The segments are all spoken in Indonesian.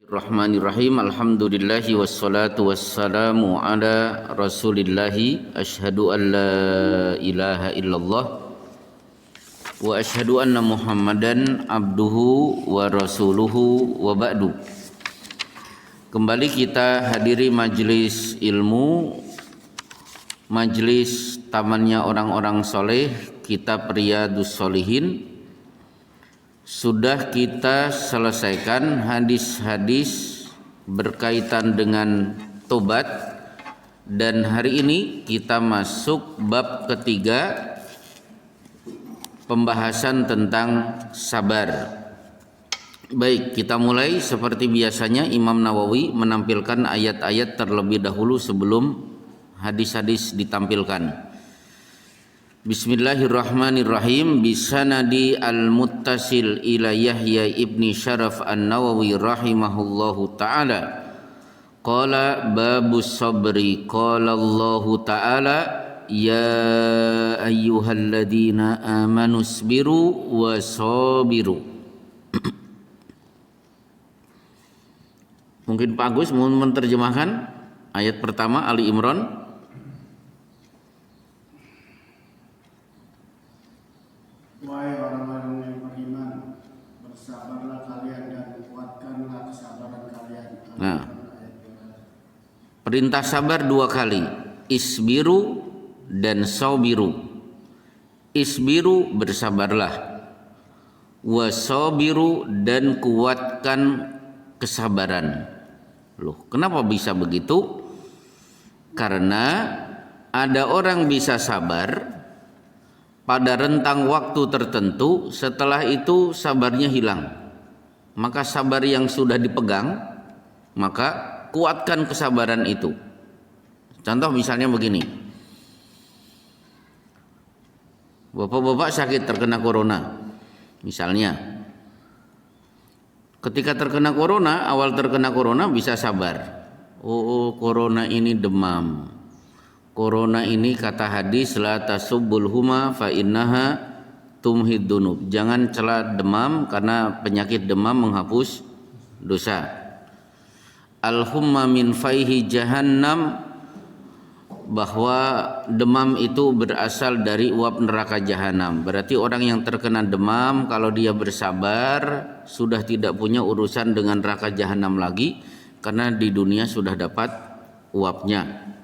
Bismillahirrahmanirrahim. Alhamdulillahi wassalatu wassalamu ala rasulillahi. Ashhadu an la ilaha illallah wa ashhadu anna muhammadan abduhu wa rasuluhu wa ba'du. Kembali kita hadiri majelis ilmu, majelis tamannya orang-orang soleh, kitab Riyadhus Shalihin. Sudah kita selesaikan hadis-hadis berkaitan dengan tobat, dan hari ini kita masuk bab ketiga, pembahasan tentang sabar. Baik, kita mulai seperti biasanya. Imam Nawawi menampilkan ayat-ayat terlebih dahulu sebelum hadis-hadis ditampilkan. Bismillahirrahmanirrahim. Bisanadi al-muttasil ila Yahya ibni Syaraf an-Nawawi rahimahullahu ta'ala. Qala babus sabri. Qala Allahu ta'ala ya ayyuhalladzina amanu isbiru wa sabiru. Mungkin Pak Agus mau menerjemahkan ayat pertama Ali Imran. Wahai orang-orang yang beriman, bersabarlah kalian dan kuatkanlah kesabaran kalian. Nah, perintah sabar dua kali, isbiru dan sabiru. Isbiru, bersabarlah, wasabiru, dan kuatkan kesabaran. Loh, kenapa bisa begitu? Karena ada orang bisa sabar pada rentang waktu tertentu, setelah itu sabarnya hilang. Maka sabar yang sudah dipegang, maka kuatkan kesabaran itu. Contoh misalnya begini, bapak-bapak sakit terkena corona misalnya. Ketika terkena corona, awal terkena corona bisa sabar. Oh, corona ini demam. Corona ini kata hadis la tasubbul huma fa innaha tumhid dunub. Jangan cela demam karena penyakit demam menghapus dosa. Al-humma min faihi jahannam, bahwa demam itu berasal dari uap neraka jahanam. Berarti orang yang terkena demam kalau dia bersabar sudah tidak punya urusan dengan neraka jahanam lagi, karena di dunia sudah dapat uapnya.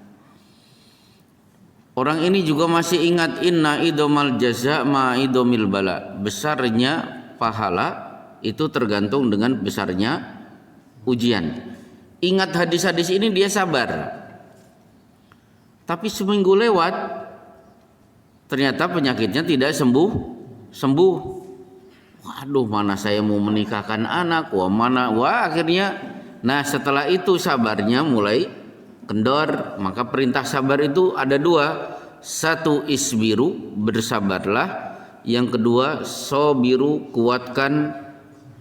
Orang ini juga masih ingat inna idomal jaza ma idomil bala. Besarnya pahala itu tergantung dengan besarnya ujian. Ingat hadis-hadis ini, dia sabar. Tapi seminggu lewat, ternyata penyakitnya tidak sembuh. Waduh, mana saya mau menikahkan anak, akhirnya. Nah, setelah itu sabarnya mulai kendor. Maka perintah sabar itu ada dua. Satu, isbiru, bersabarlah. Yang kedua, sobiru, kuatkan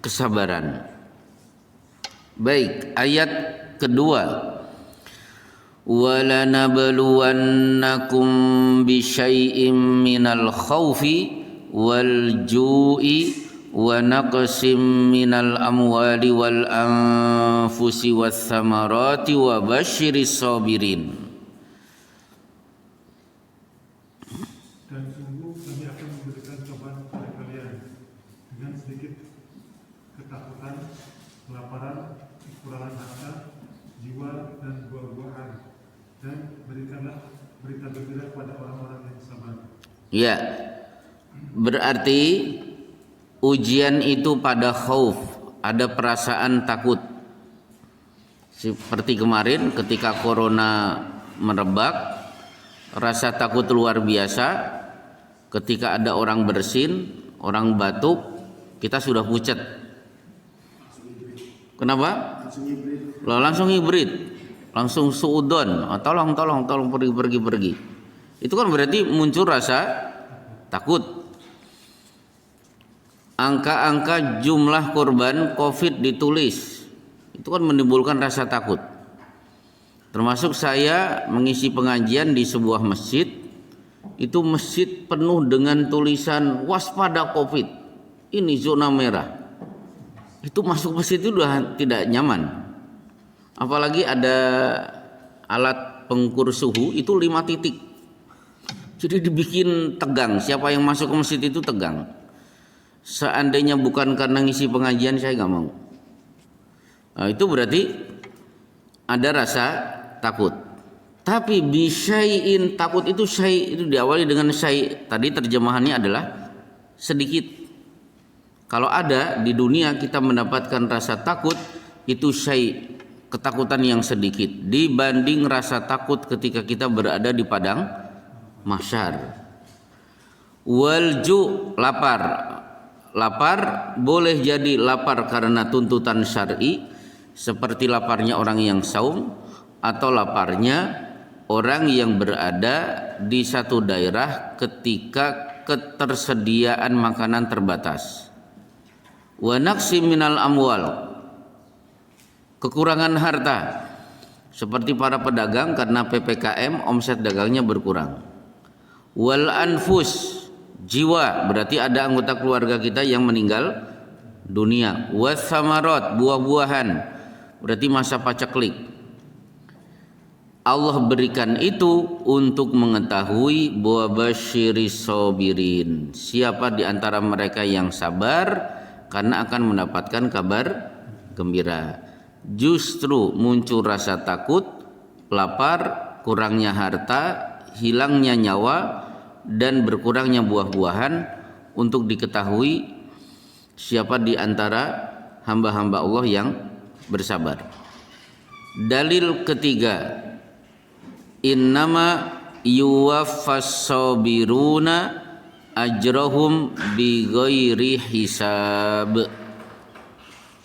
kesabaran. Baik, ayat kedua. وَلَنَبْلُوَنَّكُمْ بِشَيْءٍ مِّنَ الْخَوْفِ وَالْجُوعِ وَنَقْصٍ مِّنَ الْأَمْوَالِ وَالْأَنفُسِ وَالثَّمَرَاتِ وَبَشِّرِ الصَّابِرِينَ. Dan sungguh kami akan memberikan cobaan kepada kalian dengan sedikit ketakutan, kelaparan, kekurangan harta, jiwa, dan buah-buahan. Dan berikanlah berita gembira kepada orang-orang yang sabar. Ya, berarti ujian itu pada khauf, ada perasaan takut. Seperti kemarin ketika corona merebak, rasa takut luar biasa. Ketika ada orang bersin, orang batuk, kita sudah pucat. Kenapa? Langsung hibrid, langsung suudon, tolong pergi. Itu kan berarti muncul rasa takut. Angka-angka jumlah korban COVID ditulis, itu kan menimbulkan rasa takut. Termasuk saya mengisi pengajian di sebuah masjid, itu masjid penuh dengan tulisan waspada COVID, ini zona merah. itu masuk masjid itu udah tidak nyaman. Apalagi ada alat pengukur suhu itu 5 titik. Jadi dibikin tegang, siapa yang masuk ke masjid itu tegang. Seandainya bukan karena ngisi pengajian saya nggak mau. Nah, itu berarti ada rasa takut. Tapi bisyai'in, takut itu syai' itu diawali dengan syai'. Tadi terjemahannya adalah sedikit. Kalau ada di dunia kita mendapatkan rasa takut itu syai', ketakutan yang sedikit dibanding rasa takut ketika kita berada di padang mahsyar. Walju, lapar. Lapar boleh jadi lapar karena tuntutan syar'i seperti laparnya orang yang saum atau laparnya orang yang berada di satu daerah ketika ketersediaan makanan terbatas. Wa naqsi minal amwal, kekurangan harta seperti para pedagang karena PPKM omset dagangnya berkurang. Wal anfus, jiwa, berarti ada anggota keluarga kita yang meninggal dunia. Was samarat, buah-buahan, berarti masa paceklik. Allah berikan itu untuk mengetahui bahwa basyiris sabirin, siapa di antara mereka yang sabar karena akan mendapatkan kabar gembira. Justru muncul rasa takut, lapar, kurangnya harta, hilangnya nyawa, dan berkurangnya buah-buahan untuk diketahui siapa di antara hamba-hamba Allah yang bersabar. Dalil ketiga, innama yuwaffas sabiruna ajrahum bighairi hisab.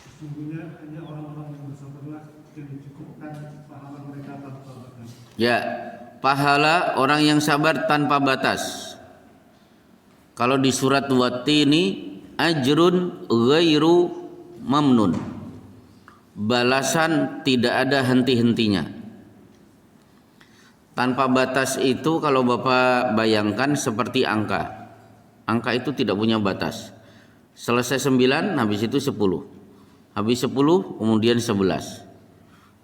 Sesungguhnya hanya orang-orang yang bersabarlah yang dicukupkan pahala mereka tanpa batas. Ya, pahala orang yang sabar tanpa batas. Kalau di surat Wat-Tini, ajrun ghairu mamnun, balasan tidak ada henti-hentinya. Tanpa batas itu kalau Bapak bayangkan seperti angka. Angka itu tidak punya batas. Selesai 9, habis itu 10. Habis 10, kemudian 11.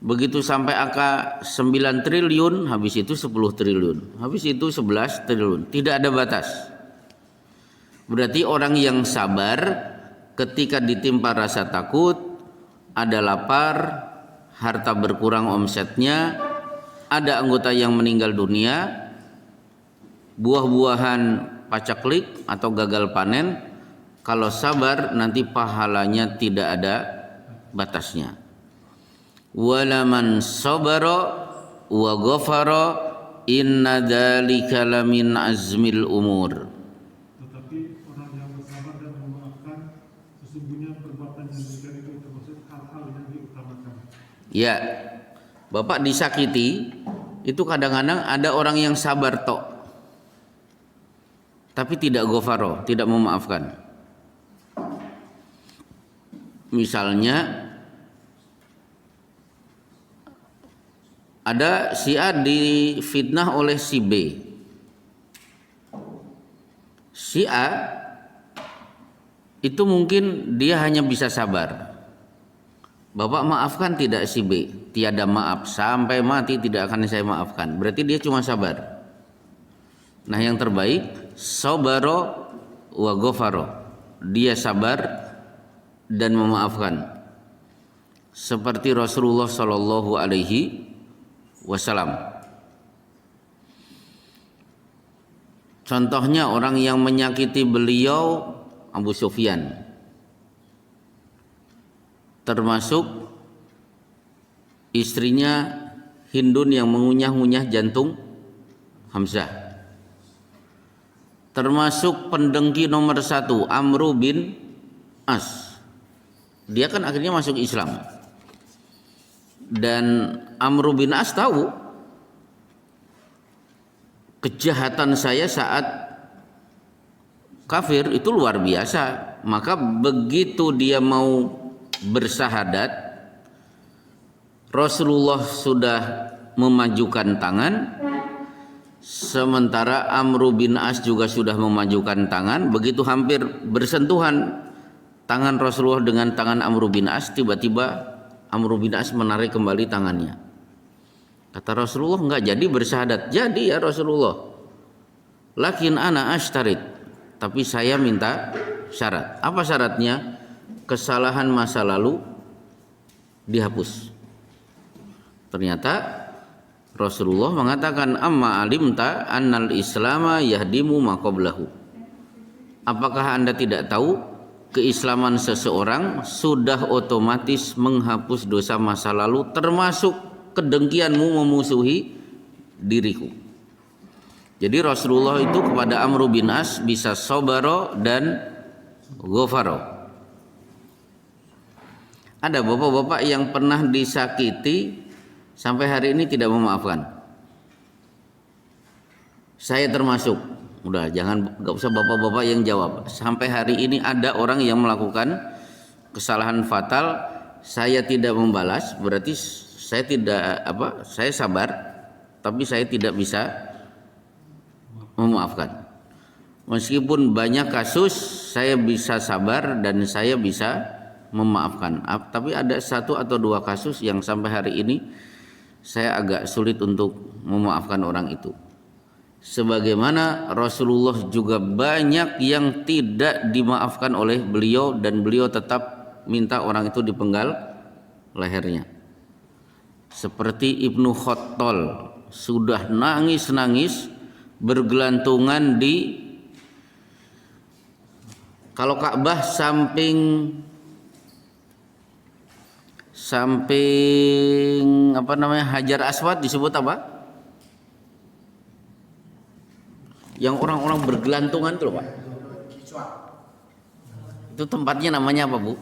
Begitu sampai angka 9 triliun, habis itu 10 triliun. Habis itu 11 triliun. Tidak ada batas. Berarti orang yang sabar ketika ditimpa rasa takut, ada lapar, harta berkurang omsetnya, ada anggota yang meninggal dunia, buah-buahan pacaklik atau gagal panen, kalau sabar nanti pahalanya tidak ada batasnya. Walaman sabara wa ghafara inna dzalika lamin azmil umur. Tetapi orang yang bersabar dan memaafkan, sesungguhnya perbuatan yang demikian itu termasuk hal-hal yang diutamakan. Ya, Bapak disakiti, itu kadang-kadang ada orang yang sabar tok, tapi tidak ghafaro, tidak memaafkan. Misalnya ada si A difitnah oleh si B. Si A itu mungkin dia hanya bisa sabar. Bapak maafkan tidak si B? Tiada maaf, sampai mati tidak akan saya maafkan. Berarti dia cuma sabar. Nah, yang terbaik sabaro wa ghafaro. Dia sabar dan memaafkan. Seperti Rasulullah sallallahu alaihi wasallam. Contohnya orang yang menyakiti beliau Abu Sufyan, termasuk istrinya Hindun yang mengunyah-ngunyah jantung Hamzah, termasuk pendengki nomor 1 Amru bin As. Dia kan akhirnya masuk Islam, dan Amru bin As tahu kejahatan saya saat kafir itu luar biasa. Maka begitu dia mau bersahadat, Rasulullah sudah memajukan tangan, sementara Amru bin As juga sudah memajukan tangan. Begitu hampir bersentuhan tangan Rasulullah dengan tangan Amr bin As, tiba-tiba Amr bin As menarik kembali tangannya. Kata Rasulullah, enggak jadi bersyahadat. Jadi ya Rasulullah, lakin ana ashtarit, tapi saya minta syarat. Apa syaratnya? Kesalahan masa lalu dihapus. Ternyata Rasulullah mengatakan, amma alimta annal islama yahdimu ma qablahu. Apakah Anda tidak tahu keislaman seseorang sudah otomatis menghapus dosa masa lalu, termasuk kedengkianmu memusuhi diriku. Jadi Rasulullah itu kepada Amr bin As bisa sobaro dan ghafaro. Ada bapak-bapak yang pernah disakiti sampai hari ini tidak memaafkan. Saya termasuk. Udah, enggak usah bapak-bapak yang jawab. Sampai hari ini ada orang yang melakukan kesalahan fatal, saya tidak membalas, berarti saya saya sabar, tapi saya tidak bisa memaafkan. Meskipun banyak kasus saya bisa sabar dan saya bisa memaafkan, tapi ada satu atau dua kasus yang sampai hari ini saya agak sulit untuk memaafkan orang itu. Sebagaimana Rasulullah juga banyak yang tidak dimaafkan oleh beliau dan beliau tetap minta orang itu dipenggal lehernya. Seperti Ibnu Khattal, sudah nangis-nangis bergelantungan di, kalau Ka'bah samping Hajar Aswad disebut apa? Yang orang-orang bergelantungan itu loh Pak. Itu tempatnya namanya apa Bu?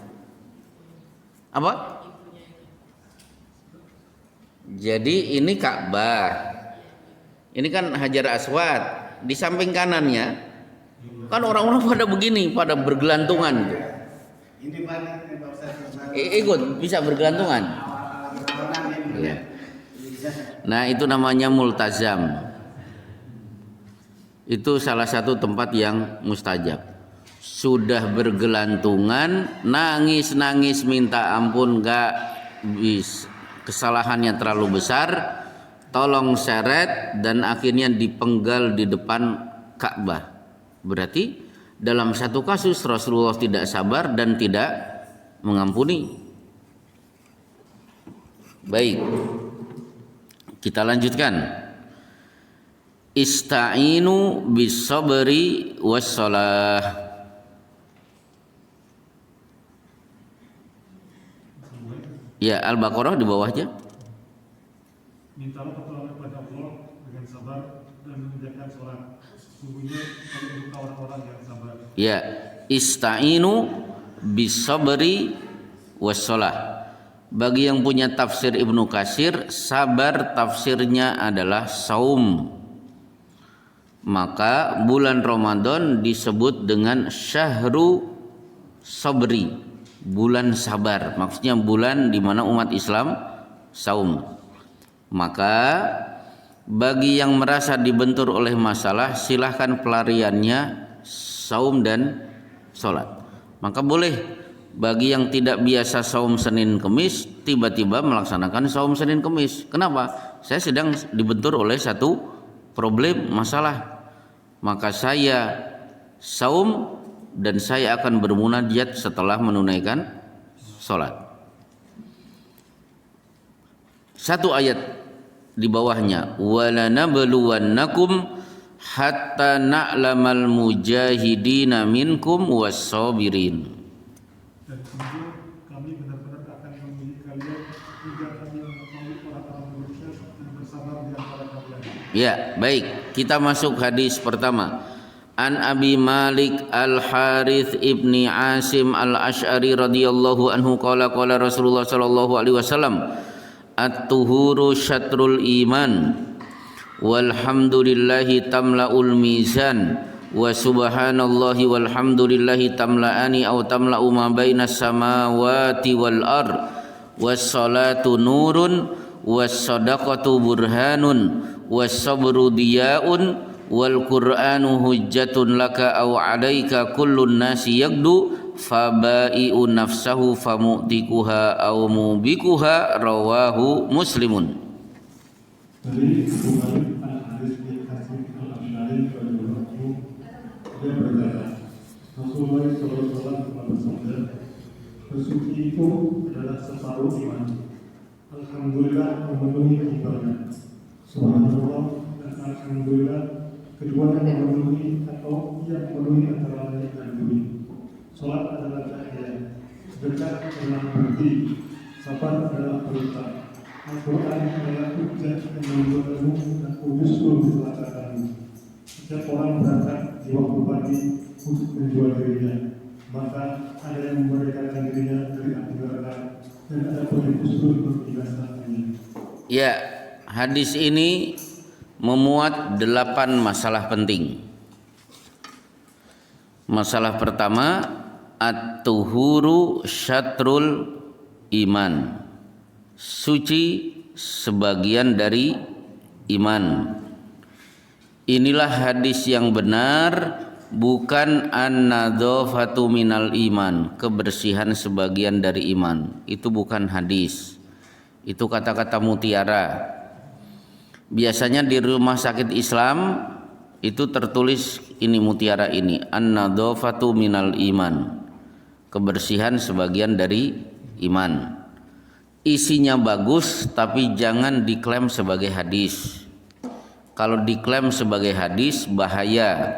Apa? Jadi ini Ka'bah. Ini kan Hajar Aswad. Di samping kanannya kan orang-orang pada begini, pada bergelantungan. Ini Pak Ustaz. Ikut bisa bergelantungan. Nah, itu namanya multazam. Itu salah satu tempat yang mustajab. Sudah bergelantungan, nangis-nangis minta ampun, enggak bisa, kesalahannya terlalu besar, tolong seret dan akhirnya dipenggal di depan Ka'bah. Berarti dalam satu kasus Rasulullah tidak sabar dan tidak mengampuni. Baik, kita lanjutkan. Ista'inu bis-sabri was-shalah. Ya, Al-Baqarah di bawahnya. Mintalah pertolongan kepada Allah dengan sabar dan mengerjakan sholat. Sesungguhnya kami berupa orang-orang yang sabar. Ya, ista'inu bis-sabri was-shalah. Bagi yang punya tafsir Ibnu Katsir, sabar tafsirnya adalah saum. Maka bulan Ramadan disebut dengan syahru sabri, bulan sabar. Maksudnya bulan di mana umat Islam saum. Maka bagi yang merasa dibentur oleh masalah, silahkan pelariannya saum dan sholat. Maka boleh bagi yang tidak biasa saum Senin Kemis tiba-tiba melaksanakan saum Senin Kemis. Kenapa? Saya sedang dibentur oleh satu problem, masalah, maka saya saum dan saya akan bermunajat setelah menunaikan sholat. Satu ayat di bawahnya, walanabluwannakum hatta na'lamal mujahidina minkum was-sabirin. Dan sungguh kami benar-benar akan menguji kalian hingga kami mengetahui orang-orang berusaha dan bersabar di antara kalian. Ya, baik. Kita masuk hadis pertama. An Abi Malik Al-Harith ibni Asim Al-Ash'ari radhiyallahu anhu qala Rasulullah sallallahu alaihi wasallam, at-tuhuru syatrul iman walhamdulillahi tamla'ul mizan wa subhanallahi walhamdulillahi tamla'ani aw tamla'u ma bainas samawati wal ard was salatu nurun was sadaqatu burhanun was sabru diyaun wal qur'anu hujjatun laka aw 'alaika kullun nasi yagdu fabai'u nafsahu famu'tikuha aw mubikuha rawahu Muslimun. Dari Abu Malik Al-Haris bin Qasim Al-Asy'ari radhiyallahu anhu, dia berkata, Rasulullah SAW pernah bersabda, bersuci itu adalah separuh iman. Alhamdulillah memenuhi ibadah. Subhanallah dan alhamdulillah keduanya memenuhi atau yang memenuhi antara langit dan bumi. Salat adalah cahaya, sedekah adalah bukti, sabar adalah perintah. Al-Quran adalah hujjah yang membuatmu dan justru melacakkanmu. Setiap orang berangkat di waktu pagi untuk menjual dirinya, maka ada yang memerdekakan dirinya dari api neraka dan ada pun yang justru membinasakannya. Ya, hadis ini memuat 8 masalah penting. Masalah pertama, at-tuhuru syatrul iman. Suci sebagian dari iman. Inilah hadis yang benar, bukan an-nadzafatu minal iman, kebersihan sebagian dari iman. Itu bukan hadis. Itu kata-kata mutiara. Biasanya di rumah sakit Islam itu tertulis ini mutiara ini, an-nadzafatu minal iman, kebersihan sebagian dari iman. Isinya bagus tapi jangan diklaim sebagai hadis. Kalau diklaim sebagai hadis bahaya.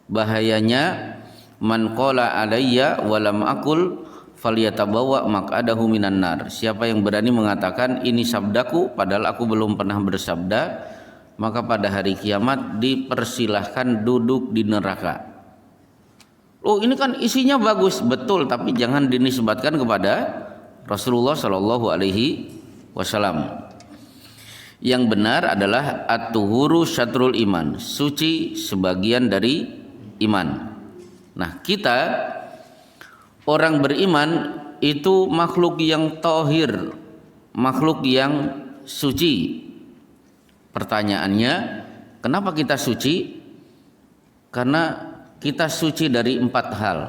Bahayanya man qala alayya walam aqul falyatabawa maq'adahu minan nar. Siapa yang berani mengatakan ini sabdaku padahal aku belum pernah bersabda, maka pada hari kiamat dipersilahkan duduk di neraka. Oh, ini kan isinya bagus, betul, tapi jangan dinisbatkan kepada Rasulullah Shallallahu Alaihi Wasallam. Yang benar adalah at-tuhuru syatrul iman, suci sebagian dari iman. Nah, kita orang beriman itu makhluk yang tohir, makhluk yang suci. Pertanyaannya, kenapa kita suci? Karena kita suci dari 4 hal.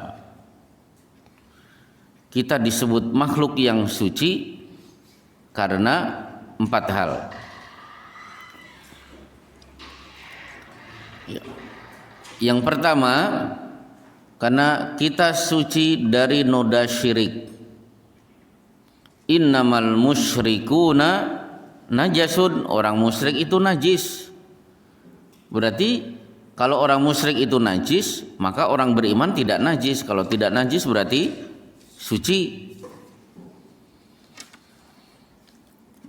Kita disebut makhluk yang suci karena 4 hal. Yang pertama, karena kita suci dari noda syirik. Innamal musyrikuna najasun, orang musyrik itu najis. Berarti kalau orang musyrik itu najis, maka orang beriman tidak najis. Kalau tidak najis berarti suci.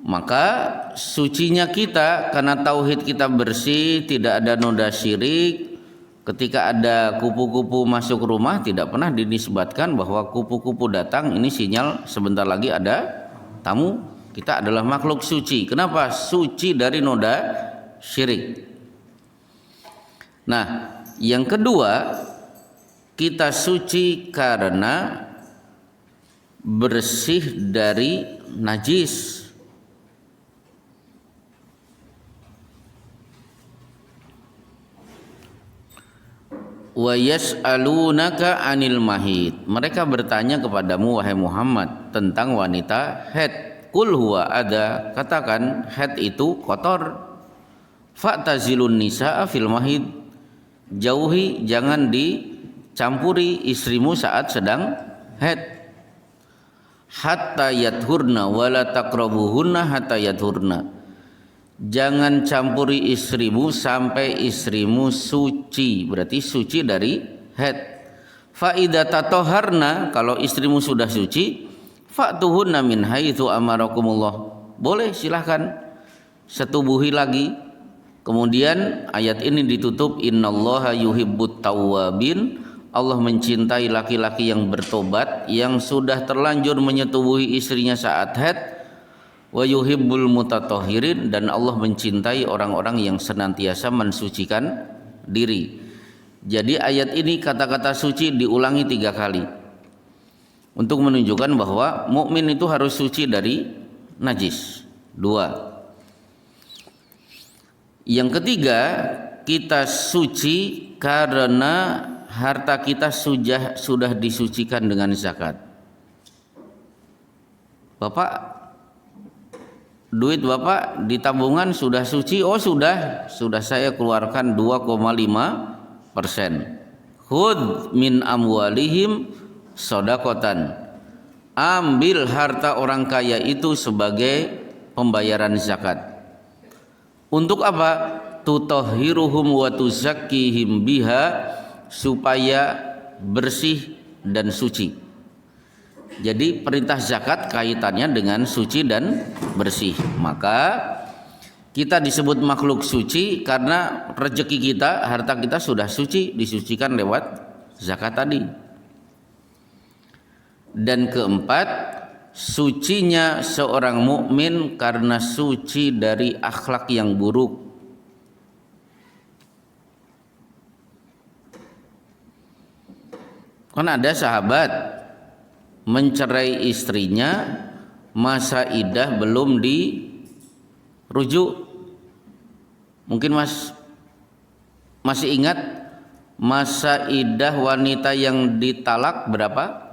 Maka sucinya kita karena tauhid kita bersih, tidak ada noda syirik. Ketika ada kupu-kupu masuk rumah, tidak pernah dinisbatkan bahwa kupu-kupu datang, ini sinyal sebentar lagi ada tamu. Kita adalah makhluk suci. Kenapa? Suci dari noda syirik. Nah, yang kedua, kita suci karena bersih dari najis. Wa yas'alunaka 'anil mahid. Mereka bertanya kepadamu wahai Muhammad tentang wanita haid. Qul huwa adza, katakan haid itu kotor. Fa'tazilun nisaa fil mahid. Jauhi, jangan dicampuri istrimu saat sedang haid. Hatta yathurna wala taqrabuhunna hatta yathurna. Jangan campuri istrimu sampai istrimu suci, berarti suci dari haid. Fa idza tatoharna, kalau istrimu sudah suci, fa'tuhunna min haitsu amarakumullah. Boleh, silahkan setubuhi lagi. Kemudian ayat ini ditutup, innallaha yuhibbut tawwabin. Allah mencintai laki-laki yang bertobat, yang sudah terlanjur menyetubuhi istrinya saat haid. Wa yuhibbul mutatahhirin, dan Allah mencintai orang-orang yang senantiasa mensucikan diri. Jadi ayat ini kata-kata suci diulangi 3 kali untuk menunjukkan bahwa mukmin itu harus suci dari najis. 2. Yang ketiga, kita suci karena harta kita sudah disucikan dengan zakat. Bapak, duit Bapak di tabungan sudah suci? Oh sudah saya keluarkan 2,5%. Khudh min amwalihim shadaqatan. Ambil harta orang kaya itu sebagai pembayaran zakat. Untuk apa? Tutahhiruhum wa tuzakkihim biha, supaya bersih dan suci. Jadi perintah zakat kaitannya dengan suci dan bersih. Maka kita disebut makhluk suci karena rezeki kita, harta kita sudah suci, disucikan lewat zakat tadi. Dan keempat, sucinya seorang mukmin karena suci dari akhlak yang buruk. Kan ada sahabat mencerai istrinya, masa iddah belum dirujuk. Mungkin masih ingat masa iddah wanita yang ditalak berapa?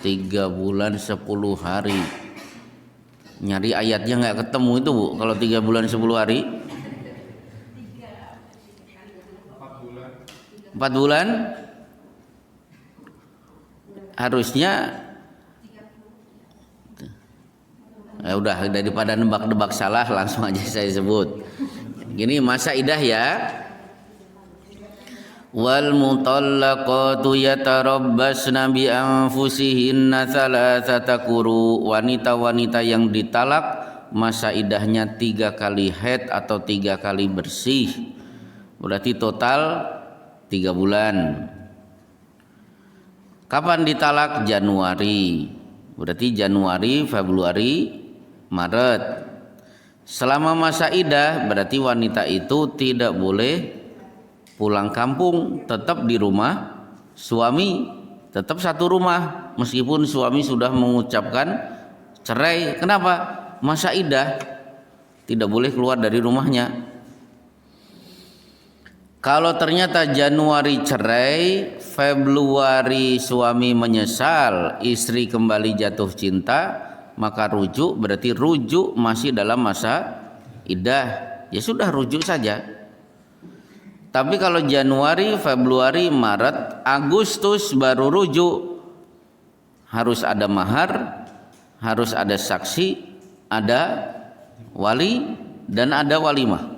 3 bulan 10 hari. Nyari ayatnya nggak ketemu itu Bu, kalau 3 bulan 10 hari. 4 bulan harusnya. Ya udah, daripada nebak-nebak salah langsung aja saya sebut. Gini masa iddah ya. Wal mutallaqatu yatarabbasna bi anfusihinna thalathata quru. Wanita-wanita yang ditalak masa iddahnya 3 kali haid atau 3 kali bersih. Berarti total 3 bulan. Kapan ditalak? Januari. Berarti Januari, Februari, Maret. Selama masa iddah berarti wanita itu tidak boleh pulang kampung, tetap di rumah suami, tetap satu rumah meskipun suami sudah mengucapkan cerai. Kenapa? Masa iddah, tidak boleh keluar dari rumahnya. Kalau ternyata Januari cerai, Februari suami menyesal, istri kembali jatuh cinta, maka rujuk. Berarti rujuk masih dalam masa iddah, ya sudah rujuk saja. Tapi kalau Januari, Februari, Maret, Agustus baru rujuk, harus ada mahar, harus ada saksi, ada wali, dan ada walimah.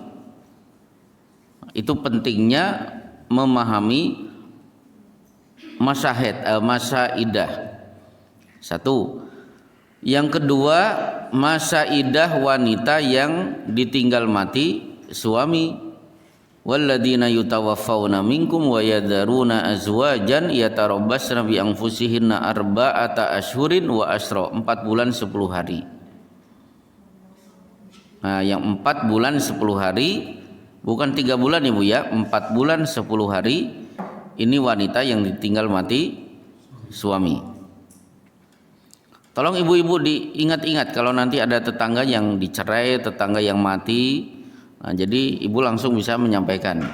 Itu pentingnya memahami masa iddah. Satu. Yang kedua, masa iddah wanita yang ditinggal mati suami. Walladzina yutawaffawna minkum wa yadharuna azwajan yatarabbasna bi anfusihinna arba'ata ashhurin wa asra. 4 bulan 10 hari. Nah, yang 4 bulan 10 hari, bukan 3 bulan Ibu ya, 4 bulan 10 hari. Ini wanita yang ditinggal mati suami. Tolong ibu-ibu diingat-ingat kalau nanti ada tetangga yang dicerai, tetangga yang mati. Nah, jadi ibu langsung bisa menyampaikan.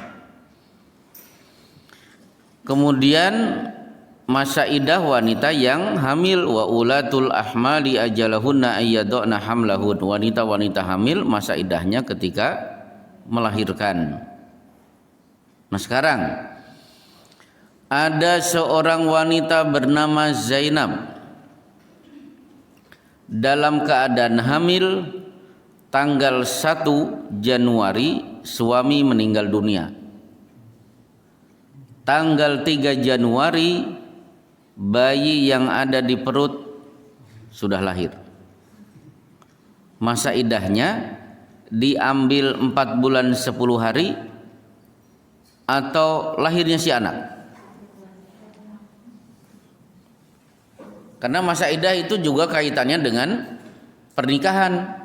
Kemudian masa iddah wanita yang hamil, wa ulatul ahmali ajalahunna ayyadna hamlahun. Wanita-wanita hamil masa iddahnya ketika melahirkan. Nah sekarang ada seorang wanita bernama Zainab dalam keadaan hamil. Tanggal 1 Januari suami meninggal dunia. Tanggal 3 Januari bayi yang ada di perut sudah lahir. Masa iddahnya diambil 4 bulan 10 hari atau lahirnya si anak. Karena masa iddah itu juga kaitannya dengan pernikahan.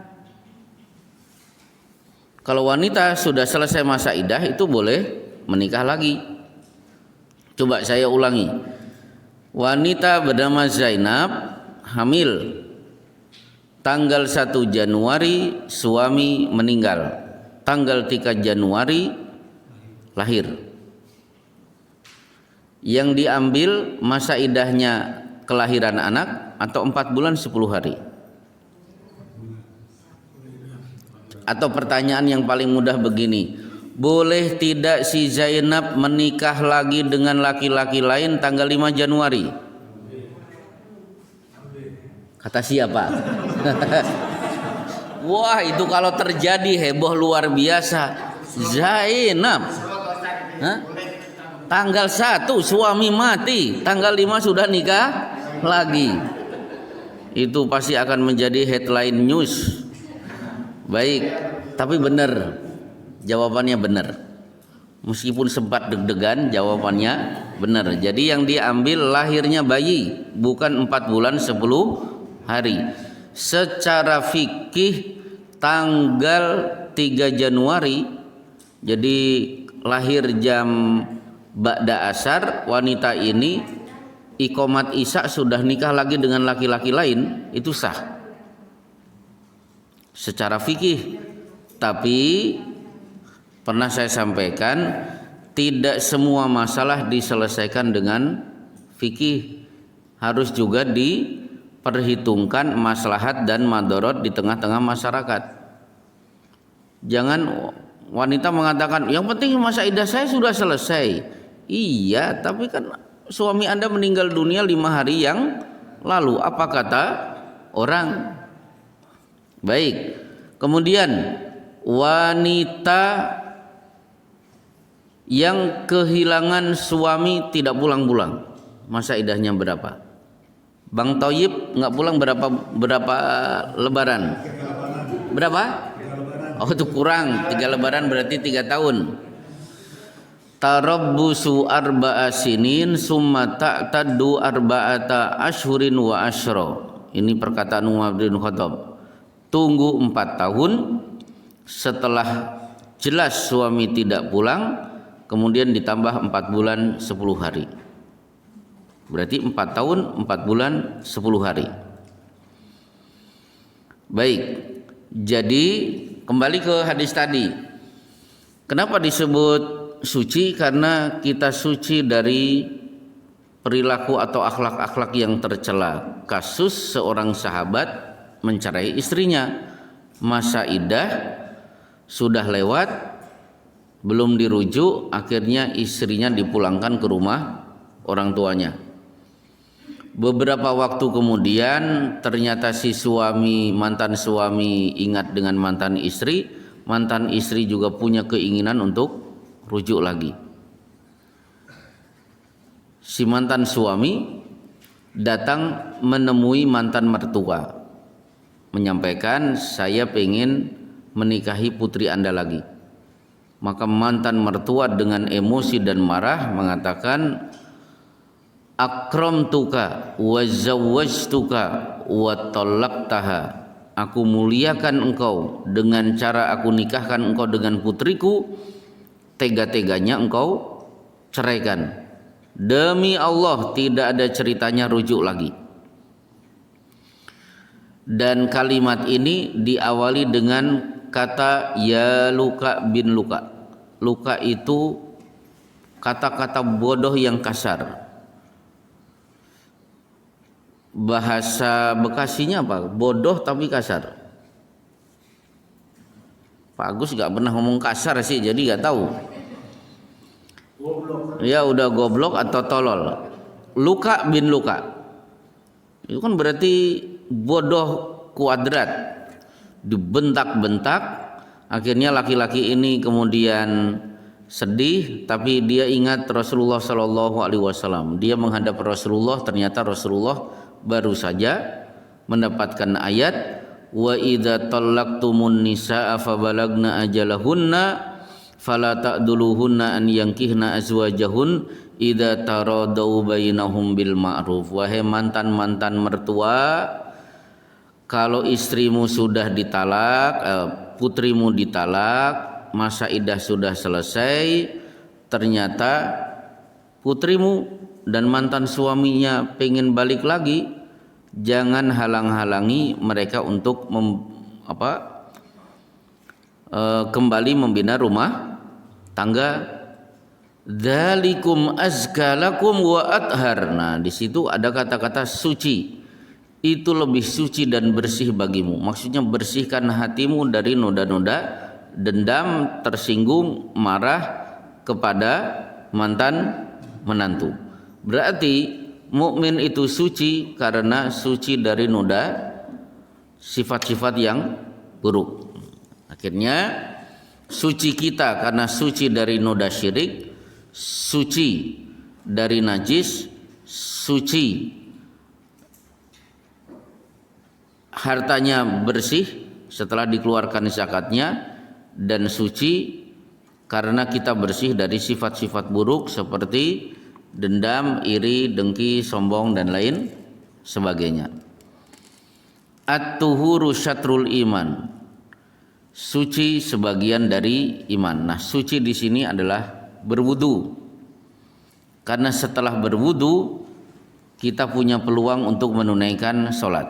Kalau wanita sudah selesai masa iddah itu boleh menikah lagi. Coba saya ulangi. Wanita bernama Zainab hamil. Tanggal 1 Januari suami meninggal. Tanggal 3 Januari lahir. Yang diambil masa iddahnya kelahiran anak atau 4 bulan 10 hari. Atau pertanyaan yang paling mudah begini, boleh tidak si Zainab menikah lagi dengan laki-laki lain tanggal 5 Januari? Kata siapa? Wah, itu kalau terjadi heboh luar biasa. Zainab, hah? Tanggal 1 suami mati, tanggal 5 sudah nikah lagi. Itu pasti akan menjadi headline news. Baik, tapi benar. Jawabannya benar. Meskipun sempat deg-degan, jawabannya benar. Jadi yang diambil lahirnya bayi, bukan 4 bulan 10 hari. Secara fikih tanggal 3 Januari, jadi lahir jam ba'da asar, wanita ini iqomat isya sudah nikah lagi dengan laki-laki lain, itu sah secara fikih. Tapi pernah saya sampaikan, tidak semua masalah diselesaikan dengan fikih, harus juga diperhitungkan maslahat dan madorot di tengah-tengah masyarakat. Jangan wanita mengatakan yang penting masa iddah saya sudah selesai. Iya, tapi kan suami Anda meninggal dunia 5 hari yang lalu. Apa kata orang? Baik. Kemudian wanita yang kehilangan suami tidak pulang-pulang, masa iddahnya berapa? Bang Toyib nggak pulang berapa lebaran? Berapa? Oh, itu kurang. 3 lebaran berarti 3 tahun. Tarabbusu arba'a sinin summa ta'taddu arba'ata ashhurin wa asyra. Ini perkataan Umar bin Khattab. Tunggu 4 tahun, setelah jelas suami tidak pulang, kemudian ditambah 4 bulan 10 hari. Berarti 4 tahun 4 bulan 10 hari. Baik. Jadi kembali ke hadis tadi. Kenapa disebut suci? Karena kita suci dari perilaku atau akhlak-akhlak yang tercela. Kasus seorang sahabat mencerai istrinya, masa iddah sudah lewat, belum dirujuk, akhirnya istrinya dipulangkan ke rumah orang tuanya. Beberapa waktu kemudian ternyata si suami, mantan suami ingat dengan mantan istri juga punya keinginan untuk rujuk lagi. Si mantan suami datang menemui mantan mertua, menyampaikan, saya pengen menikahi putri Anda lagi. Maka mantan mertua dengan emosi dan marah mengatakan, akramtuka wa zawwajtuka wa talaqtaha. Aku muliakan engkau dengan cara aku nikahkan engkau dengan putriku, tega-teganya engkau ceraikan. Demi Allah tidak ada ceritanya rujuk lagi. Dan kalimat ini diawali dengan kata ya luka bin luka. Luka itu kata-kata bodoh yang kasar. Bahasa Bekasinya apa? Bodoh tapi kasar. Pak Agus gak pernah ngomong kasar sih, jadi gak tahu. Goblok. Ya udah goblok atau tolol. Luka bin luka. Itu kan berarti bodoh kuadrat. Dibentak-bentak. Akhirnya laki-laki ini kemudian sedih, tapi dia ingat Rasulullah Shallallahu Alaihi Wasallam. Dia menghadap Rasulullah, ternyata Rasulullah baru saja mendapatkan ayat wa idza talaqtumun nisaa fabalagna ajalahunna fala ta'duluhunna an yankihna azwajahun idza taradau bainahum bil ma'ruf. Wahai mantan-mantan mertua, kalau istrimu sudah ditalak, putrimu ditalak, masa iddah sudah selesai, ternyata putrimu dan mantan suaminya pengen balik lagi, jangan halang-halangi mereka untuk kembali membina rumah tangga. Dzalikum azka lakum wa athhar. Nah, di situ ada kata-kata suci. Itu lebih suci dan bersih bagimu. Maksudnya bersihkan hatimu dari noda-noda dendam, tersinggung, marah kepada mantan menantu. Berarti mukmin itu suci karena suci dari noda sifat-sifat yang buruk. Akhirnya suci kita karena suci dari noda syirik, suci dari najis, suci hartanya bersih setelah dikeluarkan zakatnya, dan suci karena kita bersih dari sifat-sifat buruk seperti dendam, iri, dengki, sombong dan lain sebagainya. At-tuhuru syatrul iman. Suci sebagian dari iman. Nah, suci di sini adalah berwudu. Karena setelah berwudu kita punya peluang untuk menunaikan sholat.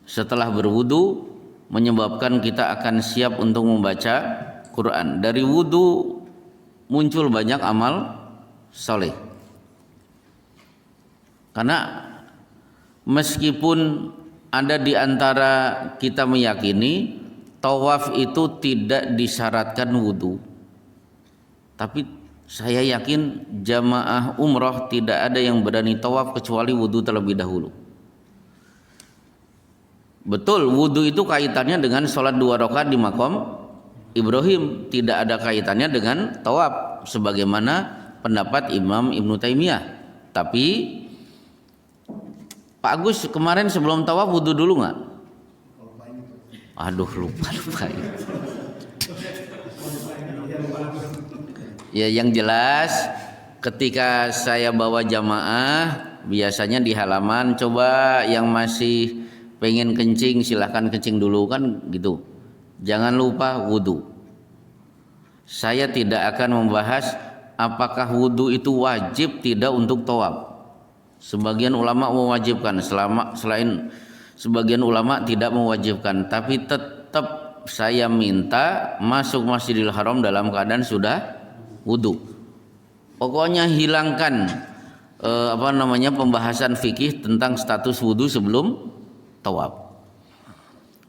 Setelah berwudu menyebabkan kita akan siap untuk membaca Quran. Dari wudu muncul banyak amal soleh. Karena meskipun ada di antara kita meyakini tawaf itu tidak disyaratkan wudu, tapi saya yakin jamaah umroh tidak ada yang berani tawaf kecuali wudu terlebih dahulu. Betul, wudu itu kaitannya dengan sholat 2 rakaat di maqam Ibrahim, tidak ada kaitannya dengan tawaf sebagaimana pendapat Imam Ibnu Taimiyah. Tapi Pak Agus kemarin sebelum tawaf wudu dulu nggak? Aduh, lupa. Ya, yang jelas ketika saya bawa jamaah biasanya di halaman, coba yang masih pengen kencing silahkan kencing dulu kan gitu. Jangan lupa wudu. Saya tidak akan membahas apakah wudu itu wajib tidak untuk tawaf. Sebagian ulama mewajibkan, selain sebagian ulama tidak mewajibkan. Tapi tetap saya minta masuk Masjidil Haram dalam keadaan sudah wudu. Pokoknya hilangkan pembahasan fikih tentang status wudu sebelum tawaf.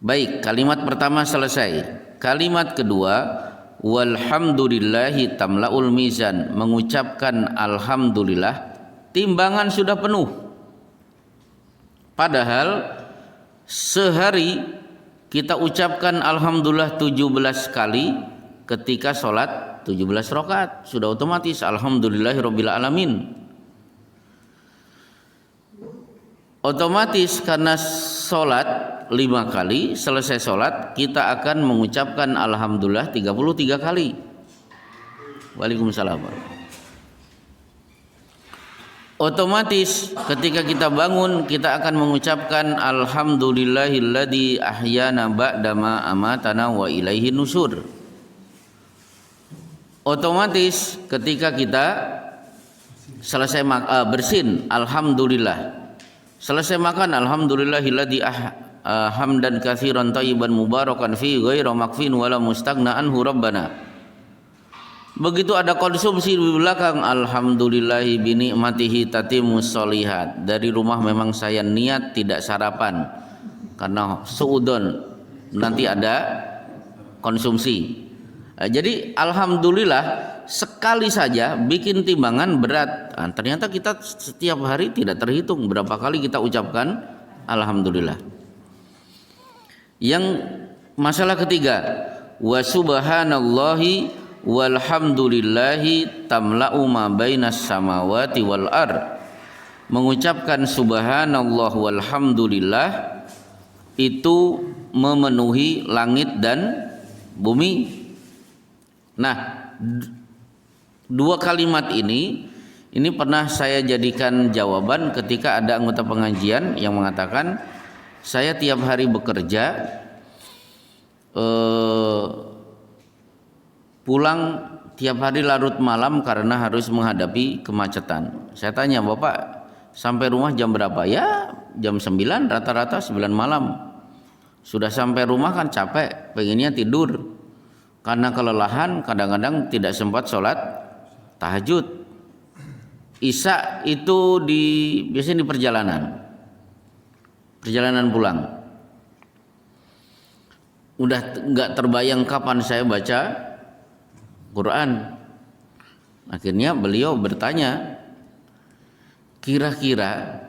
Baik, kalimat pertama selesai. Kalimat kedua, walhamdulillahi tamlaul mizan, mengucapkan alhamdulillah timbangan sudah penuh. Padahal sehari kita ucapkan alhamdulillah 17 kali ketika sholat 17 rakaat, sudah otomatis alhamdulillahirabbil alamin. Otomatis karena sholat 5 kali, selesai sholat kita akan mengucapkan alhamdulillah 33 kali. Waalaikumsalam. Otomatis ketika kita bangun kita akan mengucapkan alhamdulillahilladzi ahyana ba'dama amatana wa ilaihi nusur. Otomatis ketika kita selesai bersin alhamdulillah. Selesai makan alhamdulillahilladzi hamdan katsiran thayyiban mubarakan fi ghaira makfin wala mustaghna anhu rabbana. Begitu ada konsumsi di belakang alhamdulillahi bi ni'matihi tatimmus sholihat. Dari rumah memang saya niat tidak sarapan karena suudon nanti ada konsumsi. Jadi alhamdulillah sekali saja bikin timbangan berat. Nah, ternyata kita setiap hari tidak terhitung berapa kali kita ucapkan alhamdulillah. Yang masalah ketiga, wa subhanallahi walhamdulillahi tamla'u ma bainas samawati wal ard. Mengucapkan subhanallah walhamdulillah itu memenuhi langit dan bumi. Nah, 2 kalimat ini pernah saya jadikan jawaban ketika ada anggota pengajian yang mengatakan, saya tiap hari bekerja, pulang tiap hari larut malam karena harus menghadapi kemacetan. Saya tanya, Bapak sampai rumah jam berapa? Ya jam 9, rata-rata 9 malam. Sudah sampai rumah kan capek, pengennya tidur. karena kelelahan kadang-kadang tidak sempat sholat tahajud. Isya itu biasanya di perjalanan pulang. Udah nggak terbayang kapan saya baca Quran. Akhirnya beliau bertanya, kira-kira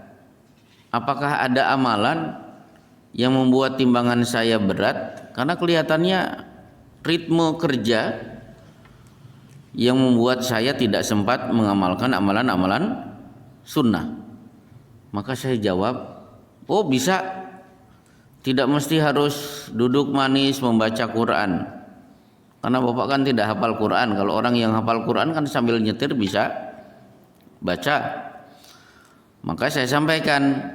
apakah ada amalan yang membuat timbangan saya berat? Karena kelihatannya ritme kerja yang membuat saya tidak sempat mengamalkan amalan-amalan sunnah. Maka saya jawab, oh bisa, tidak mesti harus duduk manis membaca Quran. Karena bapak kan tidak hafal Quran. Kalau orang yang hafal Quran kan sambil nyetir bisa baca. Maka saya sampaikan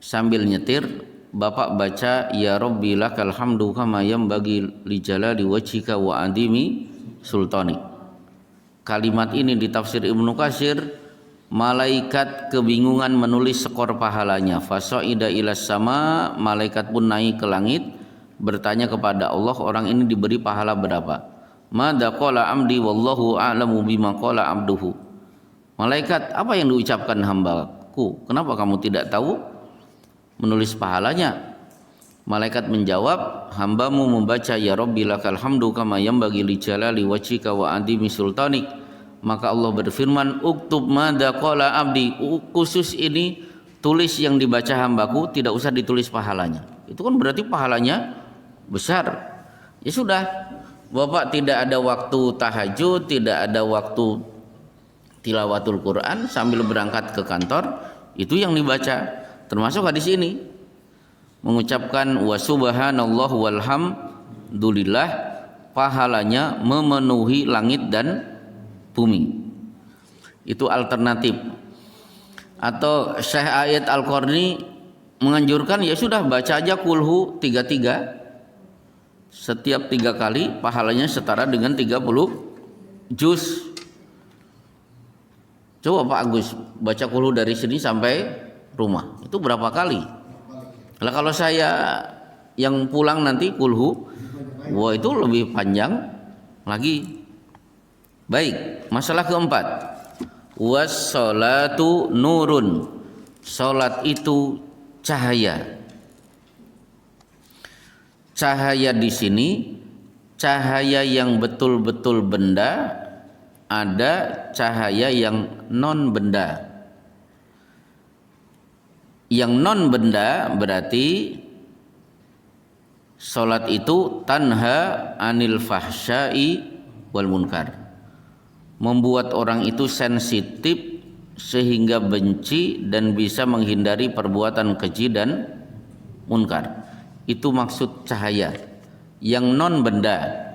sambil nyetir, bapak baca ya Rabbi lakal hamdu kama yanbaghi li jalali wajhika wa adimi sultanik. Kalimat ini di tafsir Ibnu Katsir, malaikat kebingungan menulis skor pahalanya. Fasaida ilas sama, malaikat pun naik ke langit bertanya kepada Allah, orang ini diberi pahala berapa? Madza qala amdi wallahu a'lamu bima qala abduhu. Malaikat, apa yang diucapkan hambaku? Kenapa kamu tidak tahu menulis pahalanya? Malaikat menjawab, hambamu membaca ya Rabbi lakal hamdu kama yanbaghi li jalali wajhika wa adimi sultanik. Maka Allah berfirman, uktub madza qala abdi. Khusus ini tulis yang dibaca hambaku, tidak usah ditulis pahalanya. Itu kan berarti pahalanya besar. Ya sudah, bapak tidak ada waktu tahajud, tidak ada waktu tilawatul Quran sambil berangkat ke kantor, itu yang dibaca. Termasuk hadis ini, mengucapkan wa subhanallah walhamdulillah, pahalanya memenuhi langit dan bumi. Itu alternatif. Atau Syekh Ayat Al-Qarni menganjurkan, ya sudah baca aja kulhu 33, setiap 3 kali pahalanya setara dengan 30 juz. Coba Pak Agus baca kulhu dari sini sampai rumah, itu berapa kali? Nah, kalau saya yang pulang nanti kulhu, wah itu lebih panjang lagi. Baik, masalah keempat, was-sholatu nurun, salat itu cahaya. Cahaya di sini cahaya yang betul-betul benda, ada cahaya yang non benda. Yang non benda berarti salat itu tanha anil fahsyai wal munkar, membuat orang itu sensitif sehingga benci dan bisa menghindari perbuatan keji dan munkar. Itu maksud cahaya yang non benda.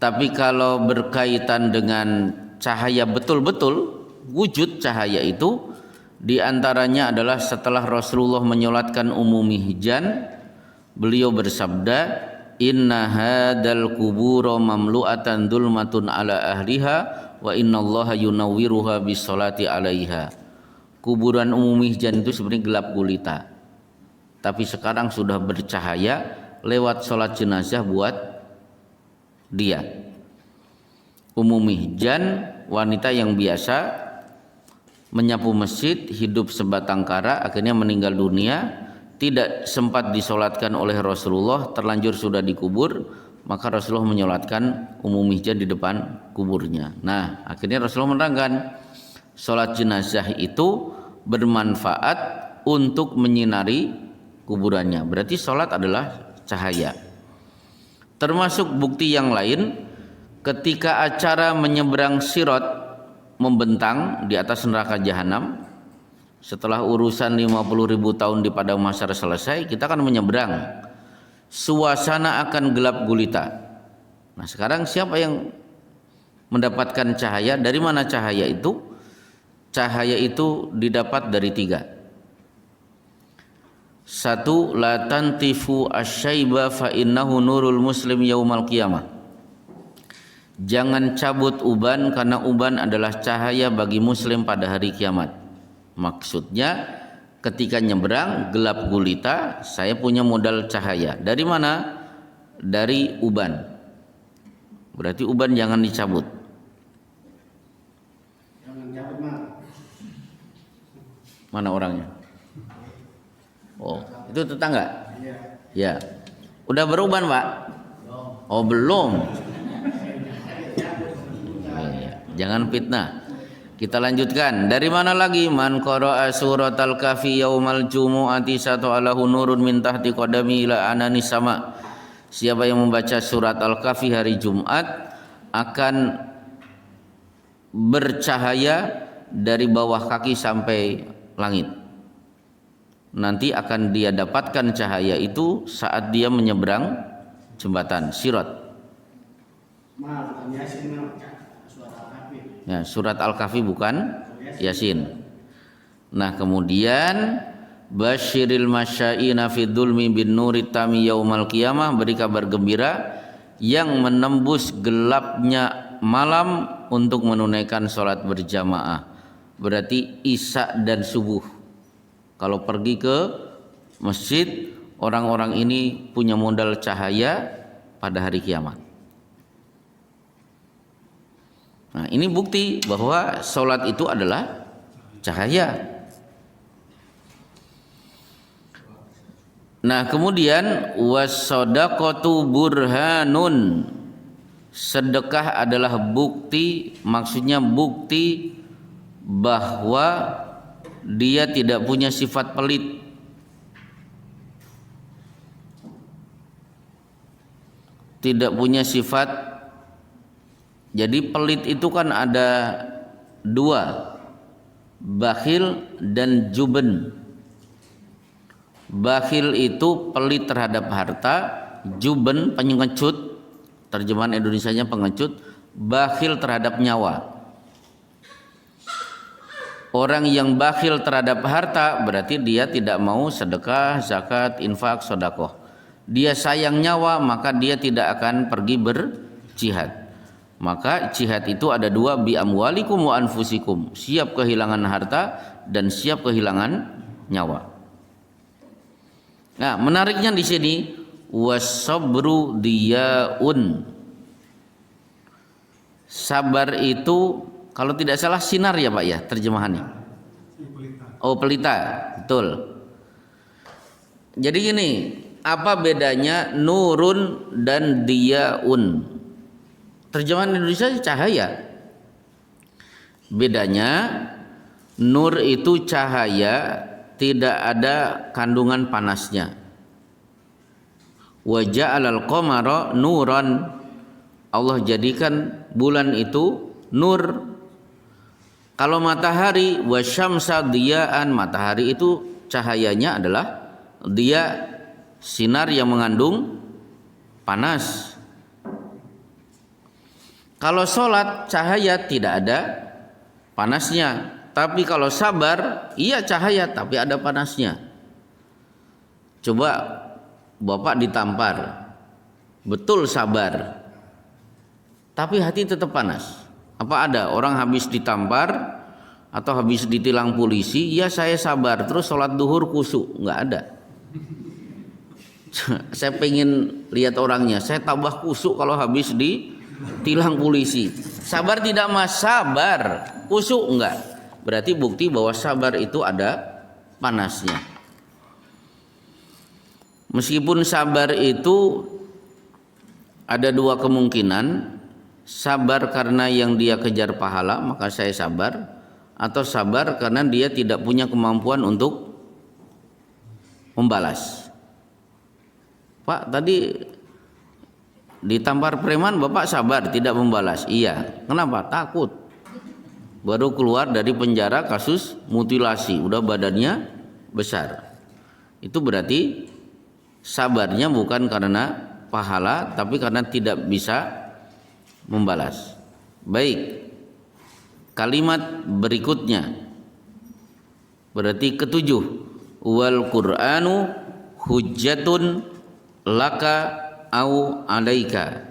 Tapi kalau berkaitan dengan cahaya betul-betul, wujud cahaya itu di antaranya adalah setelah Rasulullah menyolatkan umumihjan, beliau bersabda, inna hadal kuburo mamlu'atan dulmatun ala ahliha wa innallaha yunawwiruha bisolati alaiha. Kuburan umumihjan itu sebenarnya gelap gulita, tapi sekarang sudah bercahaya lewat sholat jenazah buat dia. Umumihjan, wanita yang biasa menyapu masjid, hidup sebatang kara, akhirnya meninggal dunia, tidak sempat disolatkan oleh Rasulullah, terlanjur sudah dikubur, maka Rasulullah menyolatkan umumihjan di depan kuburnya. Nah, akhirnya Rasulullah menerangkan solat jenazah itu bermanfaat untuk menyinari kuburannya. Berarti solat adalah cahaya. Termasuk bukti yang lain, ketika acara menyeberang sirat membentang di atas neraka jahanam, setelah urusan 50.000 tahun di padang mahsyar selesai, kita akan menyeberang, suasana akan gelap gulita. Nah, sekarang siapa yang mendapatkan cahaya? Dari mana cahaya itu? Cahaya itu didapat dari 3. 1, la tantifu asyaiba fa innahu nurul muslim yaumal qiyamah. Jangan cabut uban, karena uban adalah cahaya bagi muslim pada hari kiamat. Maksudnya ketika nyebrang gelap gulita, saya punya modal cahaya. Dari mana? dari uban. Berarti uban jangan dicabut. Jangan cabut mah. Mana orangnya? Oh, itu tetangga? Iya. Ya. Udah beruban, Pak? Oh, belum. Jangan fitnah. Kita lanjutkan. Dari mana lagi? Man qara'a suratal kahfi yaumal jumu'ati sata'alahu nurun min tahti qadami ila anani sama. Siapa yang membaca surat Al-Kahfi hari Jumat akan bercahaya dari bawah kaki sampai langit. Nanti akan dia dapatkan cahaya itu saat dia menyeberang jembatan Sirat. Mah bukan Yasin mah. Suara Al-Kahfi. Ya, surat Al-Kahfi bukan Yasin. Nah, kemudian basyiril masyaina fid dzulmi bin nuri tami yaumal qiyamah, beri kabar gembira yang menembus gelapnya malam untuk menunaikan sholat berjamaah. Berarti isya dan subuh. Kalau pergi ke masjid, orang-orang ini punya modal cahaya pada hari kiamat. Nah, ini bukti bahwa sholat itu adalah cahaya. Nah, kemudian was-shadaqatu burhanun. Sedekah adalah bukti, maksudnya bukti bahwa dia tidak punya sifat pelit. Tidak punya sifat. Jadi pelit itu kan ada dua, bakhil dan juben. Bakhil itu pelit terhadap harta, juben pengecut, terjemahan Indonesianya pengecut, bakhil terhadap nyawa. Orang yang bakhil terhadap harta berarti dia tidak mau sedekah, zakat, infak, sedekah. Dia sayang nyawa, maka dia tidak akan pergi berjihad. Maka jihad itu ada dua, bi amwalikum wa anfusikum, siap kehilangan harta dan siap kehilangan nyawa. Nah, menariknya di sini wasabru diyaun. Sabar itu kalau tidak salah sinar ya Pak ya terjemahannya. Oh, pelita, betul. Jadi gini, apa bedanya nurun dan diyaun? Terjemahan Indonesia cahaya. Bedanya nur itu cahaya, tidak ada kandungan panasnya. Wa ja'alal qamara nuran. Allah jadikan bulan itu nur. Kalau matahari wasyamsa diyaan, matahari itu cahayanya adalah dia, sinar yang mengandung panas. Kalau sholat cahaya tidak ada panasnya. Tapi kalau sabar, iya cahaya tapi ada panasnya. Coba Bapak ditampar, betul sabar, tapi hati tetap panas. Apa ada orang habis ditampar atau habis ditilang polisi, ya saya sabar, terus sholat duhur khusyuk? Nggak ada. Saya pengen lihat orangnya, saya tambah khusyuk kalau habis ditilang polisi. Sabar tidak mas, sabar, khusyuk enggak. Berarti bukti bahwa sabar itu ada panasnya. Meskipun sabar itu ada dua kemungkinan, sabar karena yang dia kejar pahala maka saya sabar, atau sabar karena dia tidak punya kemampuan untuk membalas. Pak, tadi ditampar preman Bapak sabar tidak membalas. Iya, kenapa? Takut. Baru keluar dari penjara kasus mutilasi, udah badannya besar. Itu berarti sabarnya bukan karena pahala, tapi karena tidak bisa membalas. Baik, kalimat berikutnya berarti ketujuh, wal Qur'anu hujjatun laka au alaika.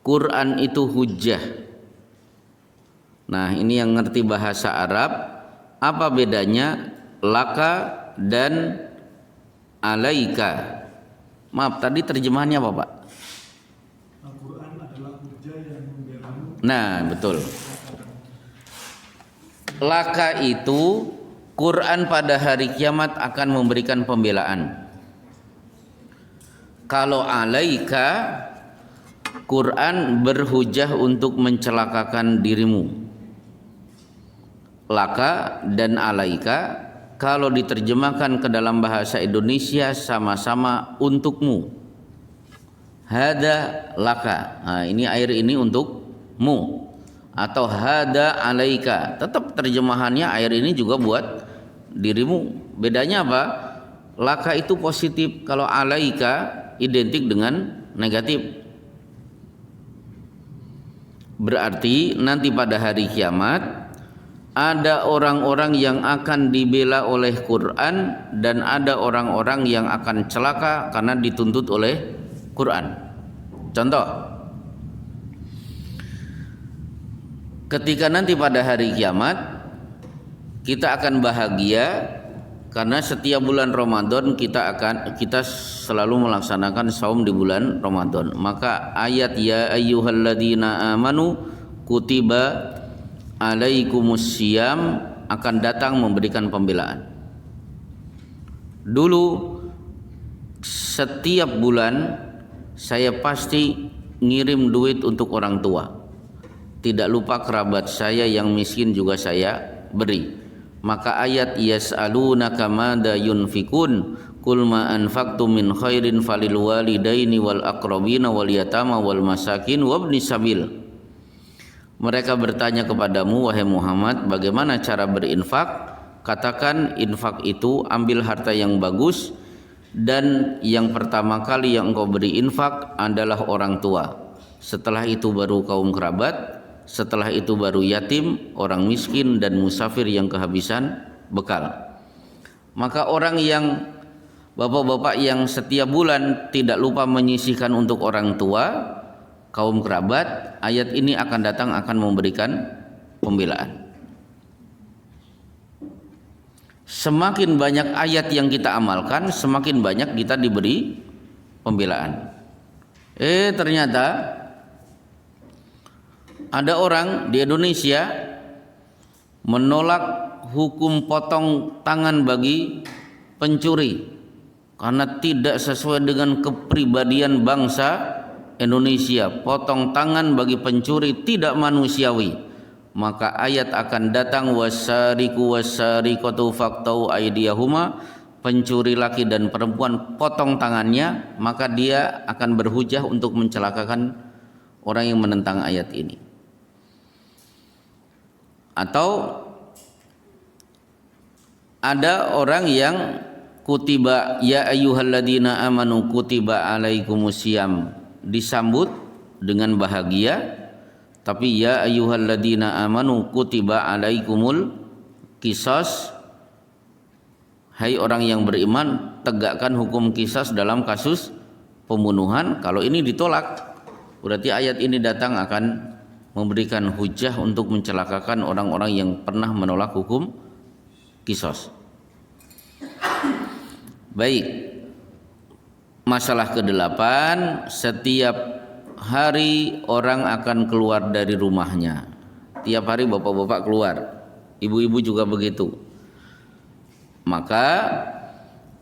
Quran itu hujjah. Nah, ini yang ngerti bahasa Arab, apa bedanya laka dan alaika? Maaf, tadi terjemahannya apa Pak? Nah, betul. Laka itu Quran pada hari kiamat akan memberikan pembelaan. Kalau alaika, Quran berhujah untuk mencelakakan dirimu. Laka dan alaika kalau diterjemahkan ke dalam bahasa Indonesia sama-sama untukmu. Hada laka. Nah, ini air ini untukmu. Atau hada alaika, tetap terjemahannya air ini juga buat dirimu. Bedanya apa? Laka itu positif, kalau alaika identik dengan negatif. Berarti nanti pada hari kiamat ada orang-orang yang akan dibela oleh Quran dan ada orang-orang yang akan celaka karena dituntut oleh Quran. Contoh, ketika nanti pada hari kiamat kita akan bahagia karena setiap bulan Ramadan kita selalu melaksanakan saum di bulan Ramadan. Maka ayat ya ayyuhalladzina amanu kutiba alaikumusiyam akan datang memberikan pembelaan. Dulu setiap bulan saya pasti ngirim duit untuk orang tua. Tidak lupa kerabat saya yang miskin juga saya beri. Maka ayat yas'alunaka madza yunfikun qul ma anfaqtum min khairin falil walidaini wal aqrabina wal yatama wal masakin wabnis sabil. Mereka bertanya kepadamu wahai Muhammad, bagaimana cara berinfak? Katakan infak itu ambil harta yang bagus dan yang pertama kali yang engkau beri infak adalah orang tua. Setelah itu baru kaum kerabat. Setelah itu baru yatim, orang miskin dan musafir yang kehabisan bekal. Maka orang yang bapak-bapak yang setiap bulan tidak lupa menyisihkan untuk orang tua, kaum kerabat, ayat ini akan datang akan memberikan pembelaan. Semakin banyak ayat yang kita amalkan, semakin banyak kita diberi pembelaan. Ternyata ada orang di Indonesia menolak hukum potong tangan bagi pencuri karena tidak sesuai dengan kepribadian bangsa Indonesia. Potong tangan bagi pencuri tidak manusiawi. Maka ayat akan datang wasariqu wasariqatu faqtau aydiyahuma, pencuri laki dan perempuan potong tangannya, maka dia akan berhujah untuk mencelakakan orang yang menentang ayat ini. Atau ada orang yang kutiba ya ayyuhalladzina amanu kutiba alaikumusiyam disambut dengan bahagia, tapi ya ayyuhalladzina amanu kutiba alaikumul qisas, hai orang yang beriman tegakkan hukum qisas dalam kasus pembunuhan. Kalau ini ditolak, berarti ayat ini datang akan memberikan hujah untuk mencelakakan orang-orang yang pernah menolak hukum qisas. Baik, masalah ke-8, setiap hari orang akan keluar dari rumahnya. Tiap hari bapak-bapak keluar, ibu-ibu juga begitu. Maka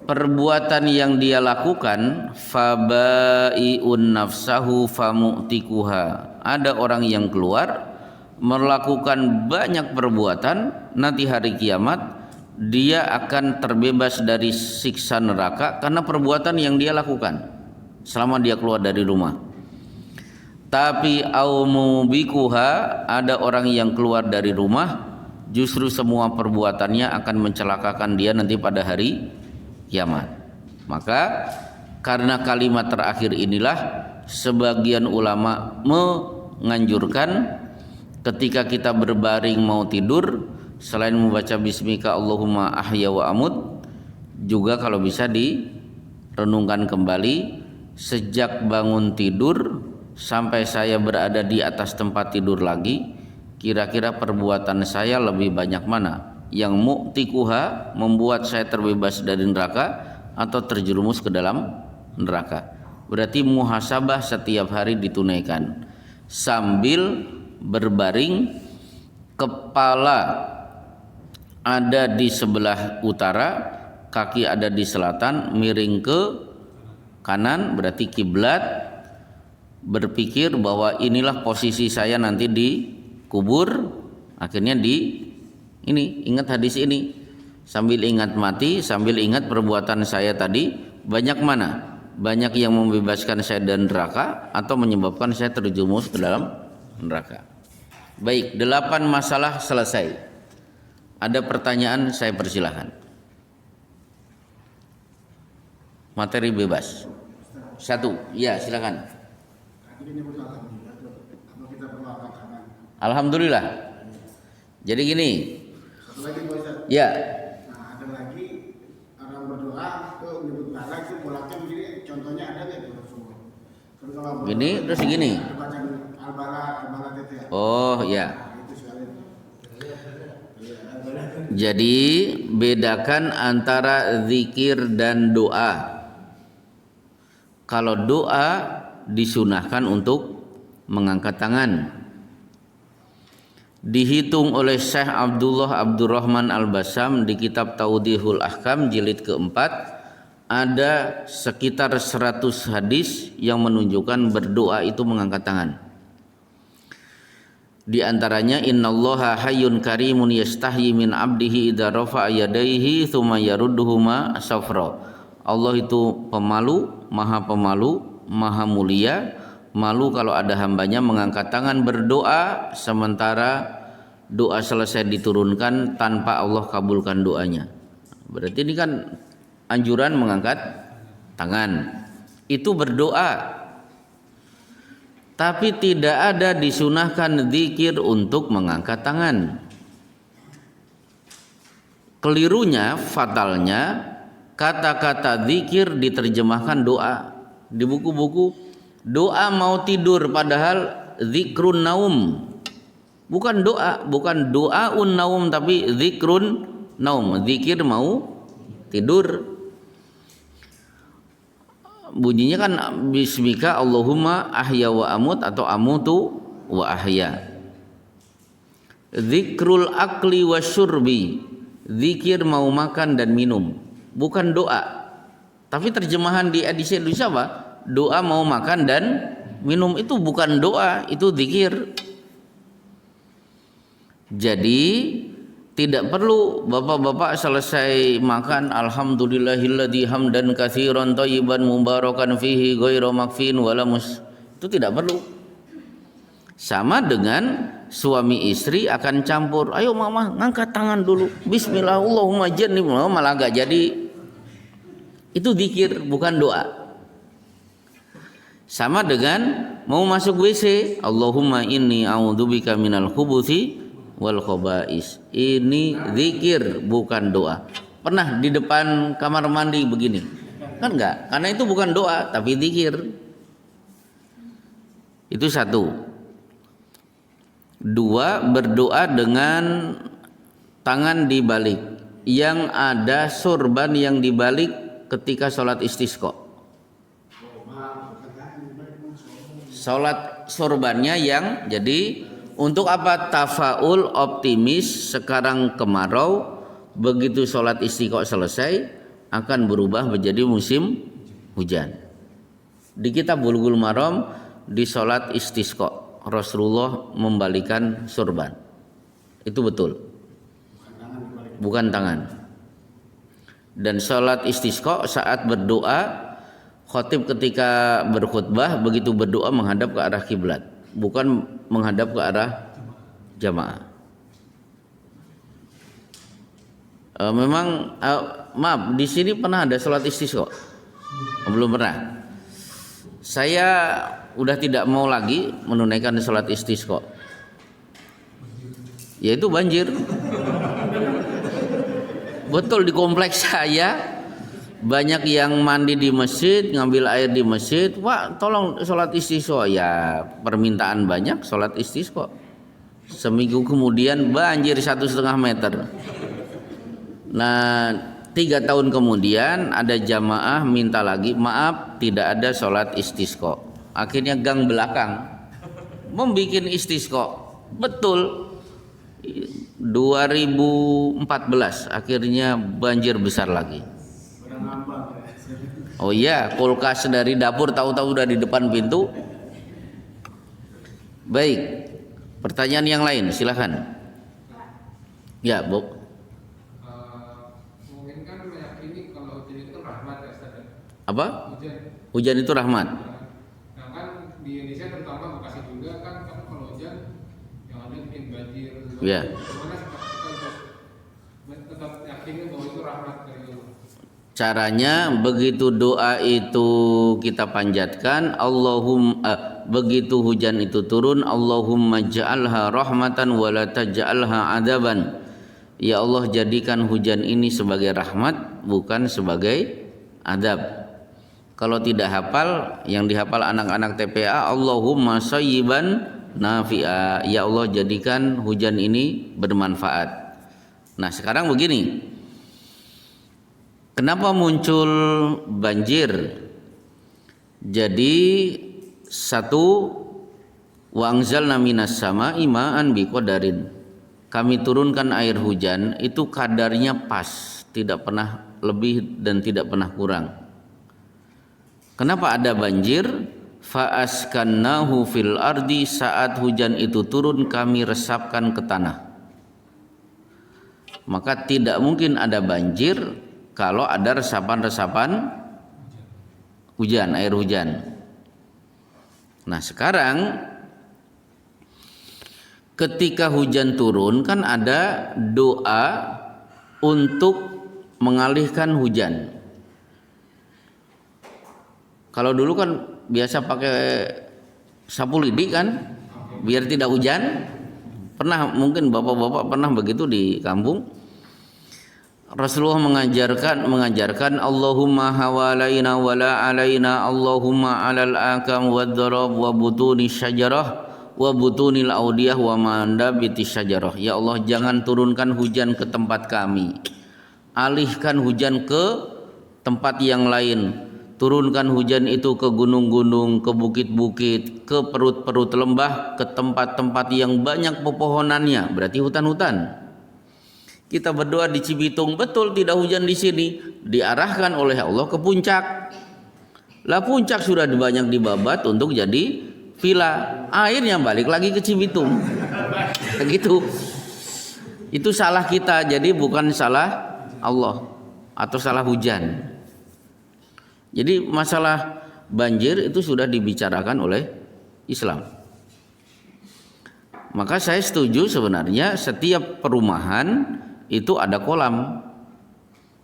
perbuatan yang dia lakukan fabai'un nafsahu famu'tikuha. Ada orang yang keluar melakukan banyak perbuatan, nanti hari kiamat dia akan terbebas dari siksa neraka karena perbuatan yang dia lakukan selama dia keluar dari rumah. Tapi aumubikuha, ada orang yang keluar dari rumah justru semua perbuatannya akan mencelakakan dia nanti pada hari kiamat. Maka karena kalimat terakhir inilah sebagian ulama menganjurkan ketika kita berbaring mau tidur, selain membaca bismika Allahumma ahya wa amut, juga kalau bisa direnungkan kembali sejak bangun tidur sampai saya berada di atas tempat tidur lagi, kira-kira perbuatan saya lebih banyak mana yang mu'tikuha, membuat saya terbebas dari neraka, atau terjerumus ke dalam neraka. Berarti muhasabah setiap hari ditunaikan sambil berbaring, kepala ada di sebelah utara, kaki ada di selatan, miring ke kanan, berarti kiblat, berpikir bahwa inilah posisi saya nanti di kubur. Akhirnya ini ingat hadis ini, sambil ingat mati, sambil ingat perbuatan saya tadi, banyak mana? Banyak yang membebaskan saya dari neraka atau menyebabkan saya terjerumus ke dalam neraka. Baik, 8 masalah selesai. Ada pertanyaan, saya persilahkan. Materi bebas. 1, ya silakan. Alhamdulillah. Jadi gini. Satu lagi Pak Ustaz. Ya. Nah, ada lagi orang berdoa ke menyebut nama itu bolaknya begini, contohnya ada nggak itu Rasulullah? Kalau Gini terus gini. baca al-bala itu ya. Oh ya. Nah, itu sekali. Jadi bedakan antara zikir dan doa. Kalau doa disunahkan untuk mengangkat tangan. Dihitung oleh Syekh Abdullah Abdurrahman Al-Bassam di kitab Tawdihul Ahkam jilid keempat, ada sekitar 100 hadis yang menunjukkan berdoa itu mengangkat tangan. Di antaranya innallaha hayyun karimun yastahyi min 'abdihi idza rafa'a yadayhi tsumma yarudduhuma safra. Allah itu pemalu, maha mulia, malu kalau ada hambanya mengangkat tangan berdoa sementara doa selesai diturunkan tanpa Allah kabulkan doanya. Berarti ini kan anjuran mengangkat tangan. Itu berdoa. Tapi tidak ada disunahkan zikir untuk mengangkat tangan. Kelirunya, fatalnya, kata-kata zikir diterjemahkan doa. Di buku-buku doa mau tidur padahal zikrun naum. Bukan doaun naum tapi zikrun naum. Zikir mau tidur. Bunyinya kan bismika Allahumma ahya wa amut atau amutu wa ahya. Zikrul akli wa syurbi, zikir mau makan dan minum, bukan doa. Tapi terjemahan di edisi Indonesia apa? Doa mau makan dan minum, itu bukan doa, itu zikir. Jadi tidak perlu bapak-bapak selesai makan alhamdulillahilladzi hamdan katsiran thayyiban mubarakan fihi ghairu makfin wala mus. Itu tidak perlu. Sama dengan suami istri akan campur, ayo mama ngangkat tangan dulu, bismillah Allahumma jannib, malah gak jadi. Itu zikir bukan doa. Sama dengan mau masuk WC, Allahumma inni a'udzubika minal khubuthi wal khaba'is. Ini zikir bukan doa. Pernah di depan kamar mandi begini? Kan enggak, karena itu bukan doa tapi zikir. Itu satu. 2, berdoa dengan tangan dibalik, yang ada sorban yang dibalik ketika sholat istisqa. Sholat sorbannya yang jadi untuk apa? Tafaul, optimis, sekarang kemarau, begitu sholat istisqa selesai akan berubah menjadi musim hujan. Di kitab Bulughul Maram di sholat istisqa Rasulullah membalikan sorban. Itu betul, bukan tangan. Dan sholat istisqa saat berdoa, khatib ketika berkhutbah begitu berdoa menghadap ke arah kiblat, bukan menghadap ke arah jamaah. Memang maaf, di sini pernah ada sholat istisqa? Belum pernah. Saya udah tidak mau lagi menunaikan sholat istisqa, yaitu banjir. Betul, di kompleks saya banyak yang mandi di masjid, ngambil air di masjid. Pak, tolong sholat istisqa. Ya, permintaan banyak sholat istisqa. Seminggu kemudian banjir 1,5 meter. Nah, 3 tahun kemudian ada jamaah minta lagi, maaf tidak ada sholat istisqa. Akhirnya gang belakang membikin istisqa. Betul. 2014 akhirnya banjir besar lagi. Udah ngambang ya. Oh iya, kulkas dari dapur tahu-tahu udah di depan pintu. Baik, pertanyaan yang lain silahkan. Ya, Bu. Mungkin kan meyakini kalau hujan itu rahmat ya Ustaz. Apa? Hujan. Hujan itu rahmat. Nah kan di Indonesia terutama Bekasi juga kan kalau hujan yang ada bikin banjir. Ya. Gimana kita untuk tetap yakin bahwa itu rahmat dari Allah? Caranya begitu doa itu kita panjatkan, begitu hujan itu turun, Allahumma ja'alha rahmatan wa la taj'alha adaban. Ya Allah, jadikan hujan ini sebagai rahmat bukan sebagai adab. Kalau tidak hafal, yang dihafal anak-anak TPA, Allahumma sayyiban nafi'a. Ya Allah, jadikan hujan ini bermanfaat. Nah, sekarang begini. Kenapa muncul banjir? Jadi satu, wa anzalna minas sama'i ma'an biqadarin. Kami turunkan air hujan itu kadarnya pas, tidak pernah lebih dan tidak pernah kurang. Kenapa ada banjir? Fa askannahu fil ardi, saat hujan itu turun kami resapkan ke tanah. Maka tidak mungkin ada banjir kalau ada resapan-resapan hujan, air hujan. Nah, sekarang ketika hujan turun kan ada doa untuk mengalihkan hujan. Kalau dulu kan biasa pakai sapu lidi kan biar tidak hujan. Pernah, mungkin bapak-bapak pernah begitu di kampung. Rasulullah mengajarkan Allahumma hawalaina wala alaina, Allahumma alal akam wad darab wa butuni syajarah wa butunil audiyah wa mandabiti syajarah. Ya Allah, jangan turunkan hujan ke tempat kami, alihkan hujan ke tempat yang lain. Turunkan hujan itu ke gunung-gunung, ke bukit-bukit, ke perut-perut lembah, ke tempat-tempat yang banyak pepohonannya, berarti hutan-hutan. Kita berdoa di Cibitung, betul tidak hujan di sini, diarahkan oleh Allah ke puncak. Lah puncak sudah banyak dibabat untuk jadi villa, airnya balik lagi ke Cibitung. Begitu. Itu salah kita, jadi bukan salah Allah atau salah hujan. Jadi masalah banjir itu sudah dibicarakan oleh Islam. Maka saya setuju sebenarnya setiap perumahan itu ada kolam.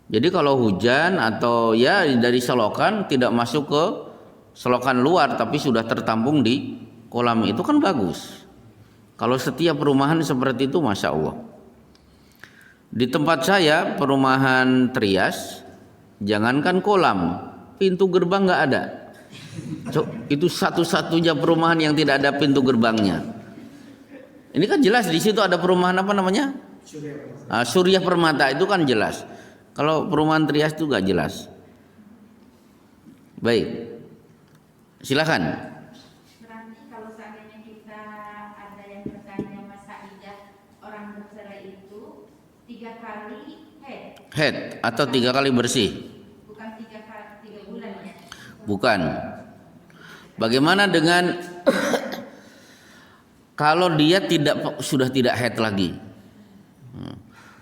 Jadi kalau hujan atau ya dari selokan tidak masuk ke selokan luar tapi sudah tertampung di kolam, itu kan bagus. Kalau setiap perumahan seperti itu, Masya Allah. Di tempat saya perumahan Trias, jangankan kolam, pintu gerbang nggak ada. Itu satu-satunya perumahan yang tidak ada pintu gerbangnya. Ini kan jelas di situ ada perumahan apa namanya? Surya Permata, itu kan jelas. Kalau perumahan Trias itu nggak jelas. Baik, silakan. Berarti kalau seandainya kita ada yang bertanya masa idah orang bercerai itu 3 kali head Atau 3 kali bersih? bukan 3 bulan ya? Bukan. Bagaimana dengan kalau dia sudah tidak haid lagi?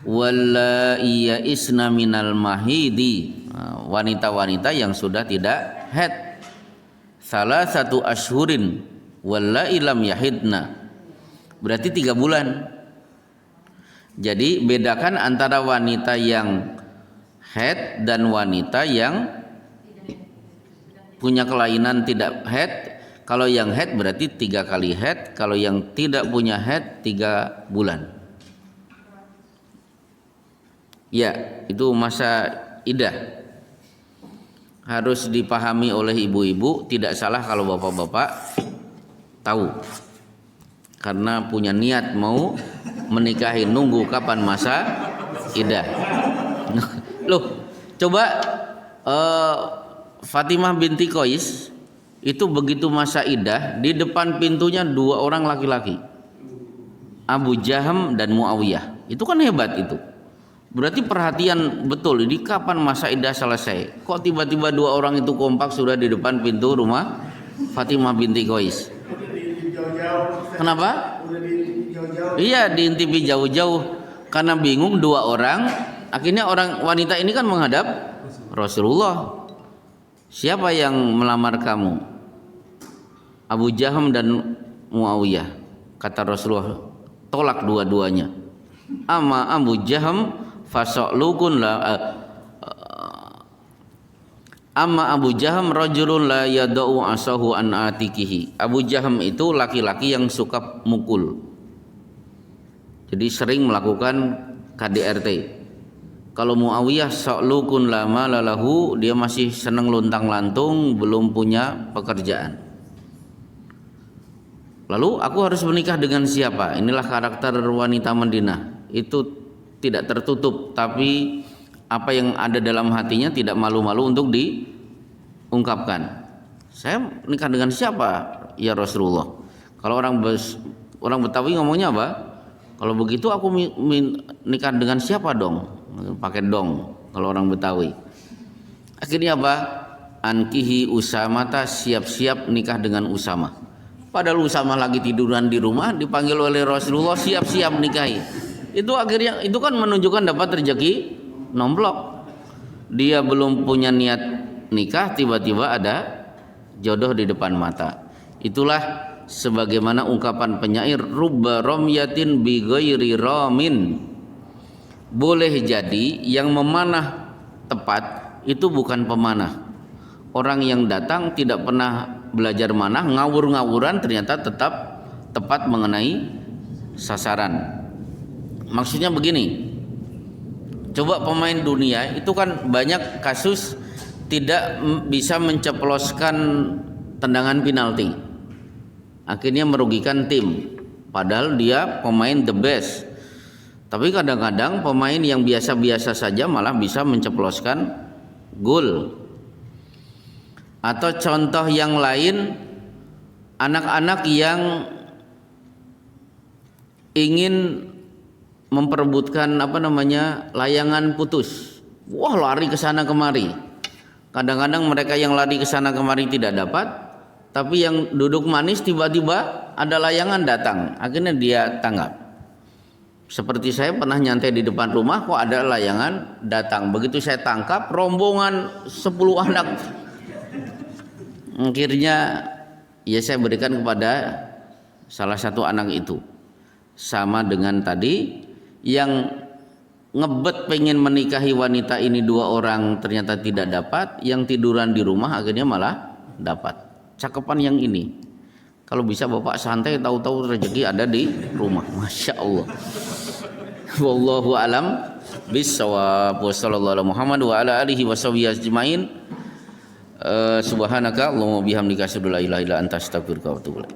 Wallai ya'isna minal mahidi, wanita-wanita yang sudah tidak haid. Salah satu ashhurin wallai lam yahidna, berarti 3 bulan. Jadi bedakan antara wanita yang haid dan wanita yang punya kelainan tidak haid. Kalau yang haid berarti 3 kali haid, kalau yang tidak punya haid 3 bulan. Ya, itu masa idah. Harus dipahami oleh ibu-ibu, tidak salah kalau bapak-bapak tahu. Karena punya niat mau menikahi, nunggu kapan masa idah. Loh, coba Fatimah binti Qais itu begitu masa idah, di depan pintunya 2 orang laki-laki. Abu Jaham dan Muawiyah. Itu kan hebat itu. Berarti perhatian betul, ini kapan masa iddah selesai? Kok tiba-tiba dua orang itu kompak sudah di depan pintu rumah Fatimah binti Qais? Udah diintip jauh-jauh. Kenapa? Udah diintip jauh-jauh. Iya, diintipi jauh-jauh karena bingung dua orang. Akhirnya orang wanita ini kan menghadap Rasulullah. Siapa yang melamar kamu? Abu Jaham dan Muawiyah. Kata Rasulullah, tolak dua-duanya. Ama Abu Jaham fasoklukun la Amma Abu Jaham rajulun la yadau asahu an atikihi. Abu Jaham itu laki-laki yang suka mukul. Jadi sering melakukan KDRT. Kalau Muawiyah sa'lukun lama lalahu, dia masih senang luntang-lantung, belum punya pekerjaan. Lalu aku harus menikah dengan siapa? Inilah karakter wanita Madinah. Itu tidak tertutup, tapi apa yang ada dalam hatinya tidak malu-malu untuk diungkapkan. Saya nikah dengan siapa ya Rasulullah? Kalau orang Betawi ngomongnya apa? Kalau begitu aku nikah dengan siapa dong? Pakai dong kalau orang Betawi. Akhirnya apa? Ankihi Usamata, siap-siap nikah dengan Usama. Padahal Usama lagi tiduran di rumah, dipanggil oleh Rasulullah, siap-siap nikahi. Itu akhirnya itu kan menunjukkan dapat rezeki nomplok. Dia belum punya niat nikah, tiba-tiba ada jodoh di depan mata. Itulah sebagaimana ungkapan penyair, rubba ramyatin bi ghairi ramin. Boleh jadi yang memanah tepat itu bukan pemanah. Orang yang datang tidak pernah belajar manah, ngawur-ngawuran, ternyata tetap tepat mengenai sasaran. Maksudnya begini, coba pemain dunia itu kan banyak kasus tidak bisa menceploskan tendangan penalti, akhirnya merugikan tim, padahal dia pemain the best. Tapi kadang-kadang pemain yang biasa-biasa saja malah bisa menceploskan gol. Atau contoh yang lain, anak-anak yang ingin memperebutkan layangan putus. Wah, lari ke sana kemari. Kadang-kadang mereka yang lari ke sana kemari tidak dapat, tapi yang duduk manis tiba-tiba ada layangan datang, akhirnya dia tanggap. Seperti saya pernah nyantai di depan rumah, kok ada layangan datang. Begitu saya tangkap, rombongan 10 anak. Akhirnya ya saya berikan kepada salah satu anak itu. Sama dengan tadi, yang ngebet pengen menikahi wanita ini 2 orang ternyata tidak dapat, yang tiduran di rumah akhirnya malah dapat. Cakepan yang ini. Kalau bisa Bapak santai, tahu-tahu rezeki ada di rumah. Masya Allah. Wallahu alam bissawab. Wassallallahu ala Muhammad wa ala alihi washabihi ajmain. Subhanaka Allahumma bihamdika asyhadu an la ilaha illa anta astaghfiruka wa atubu ilaik.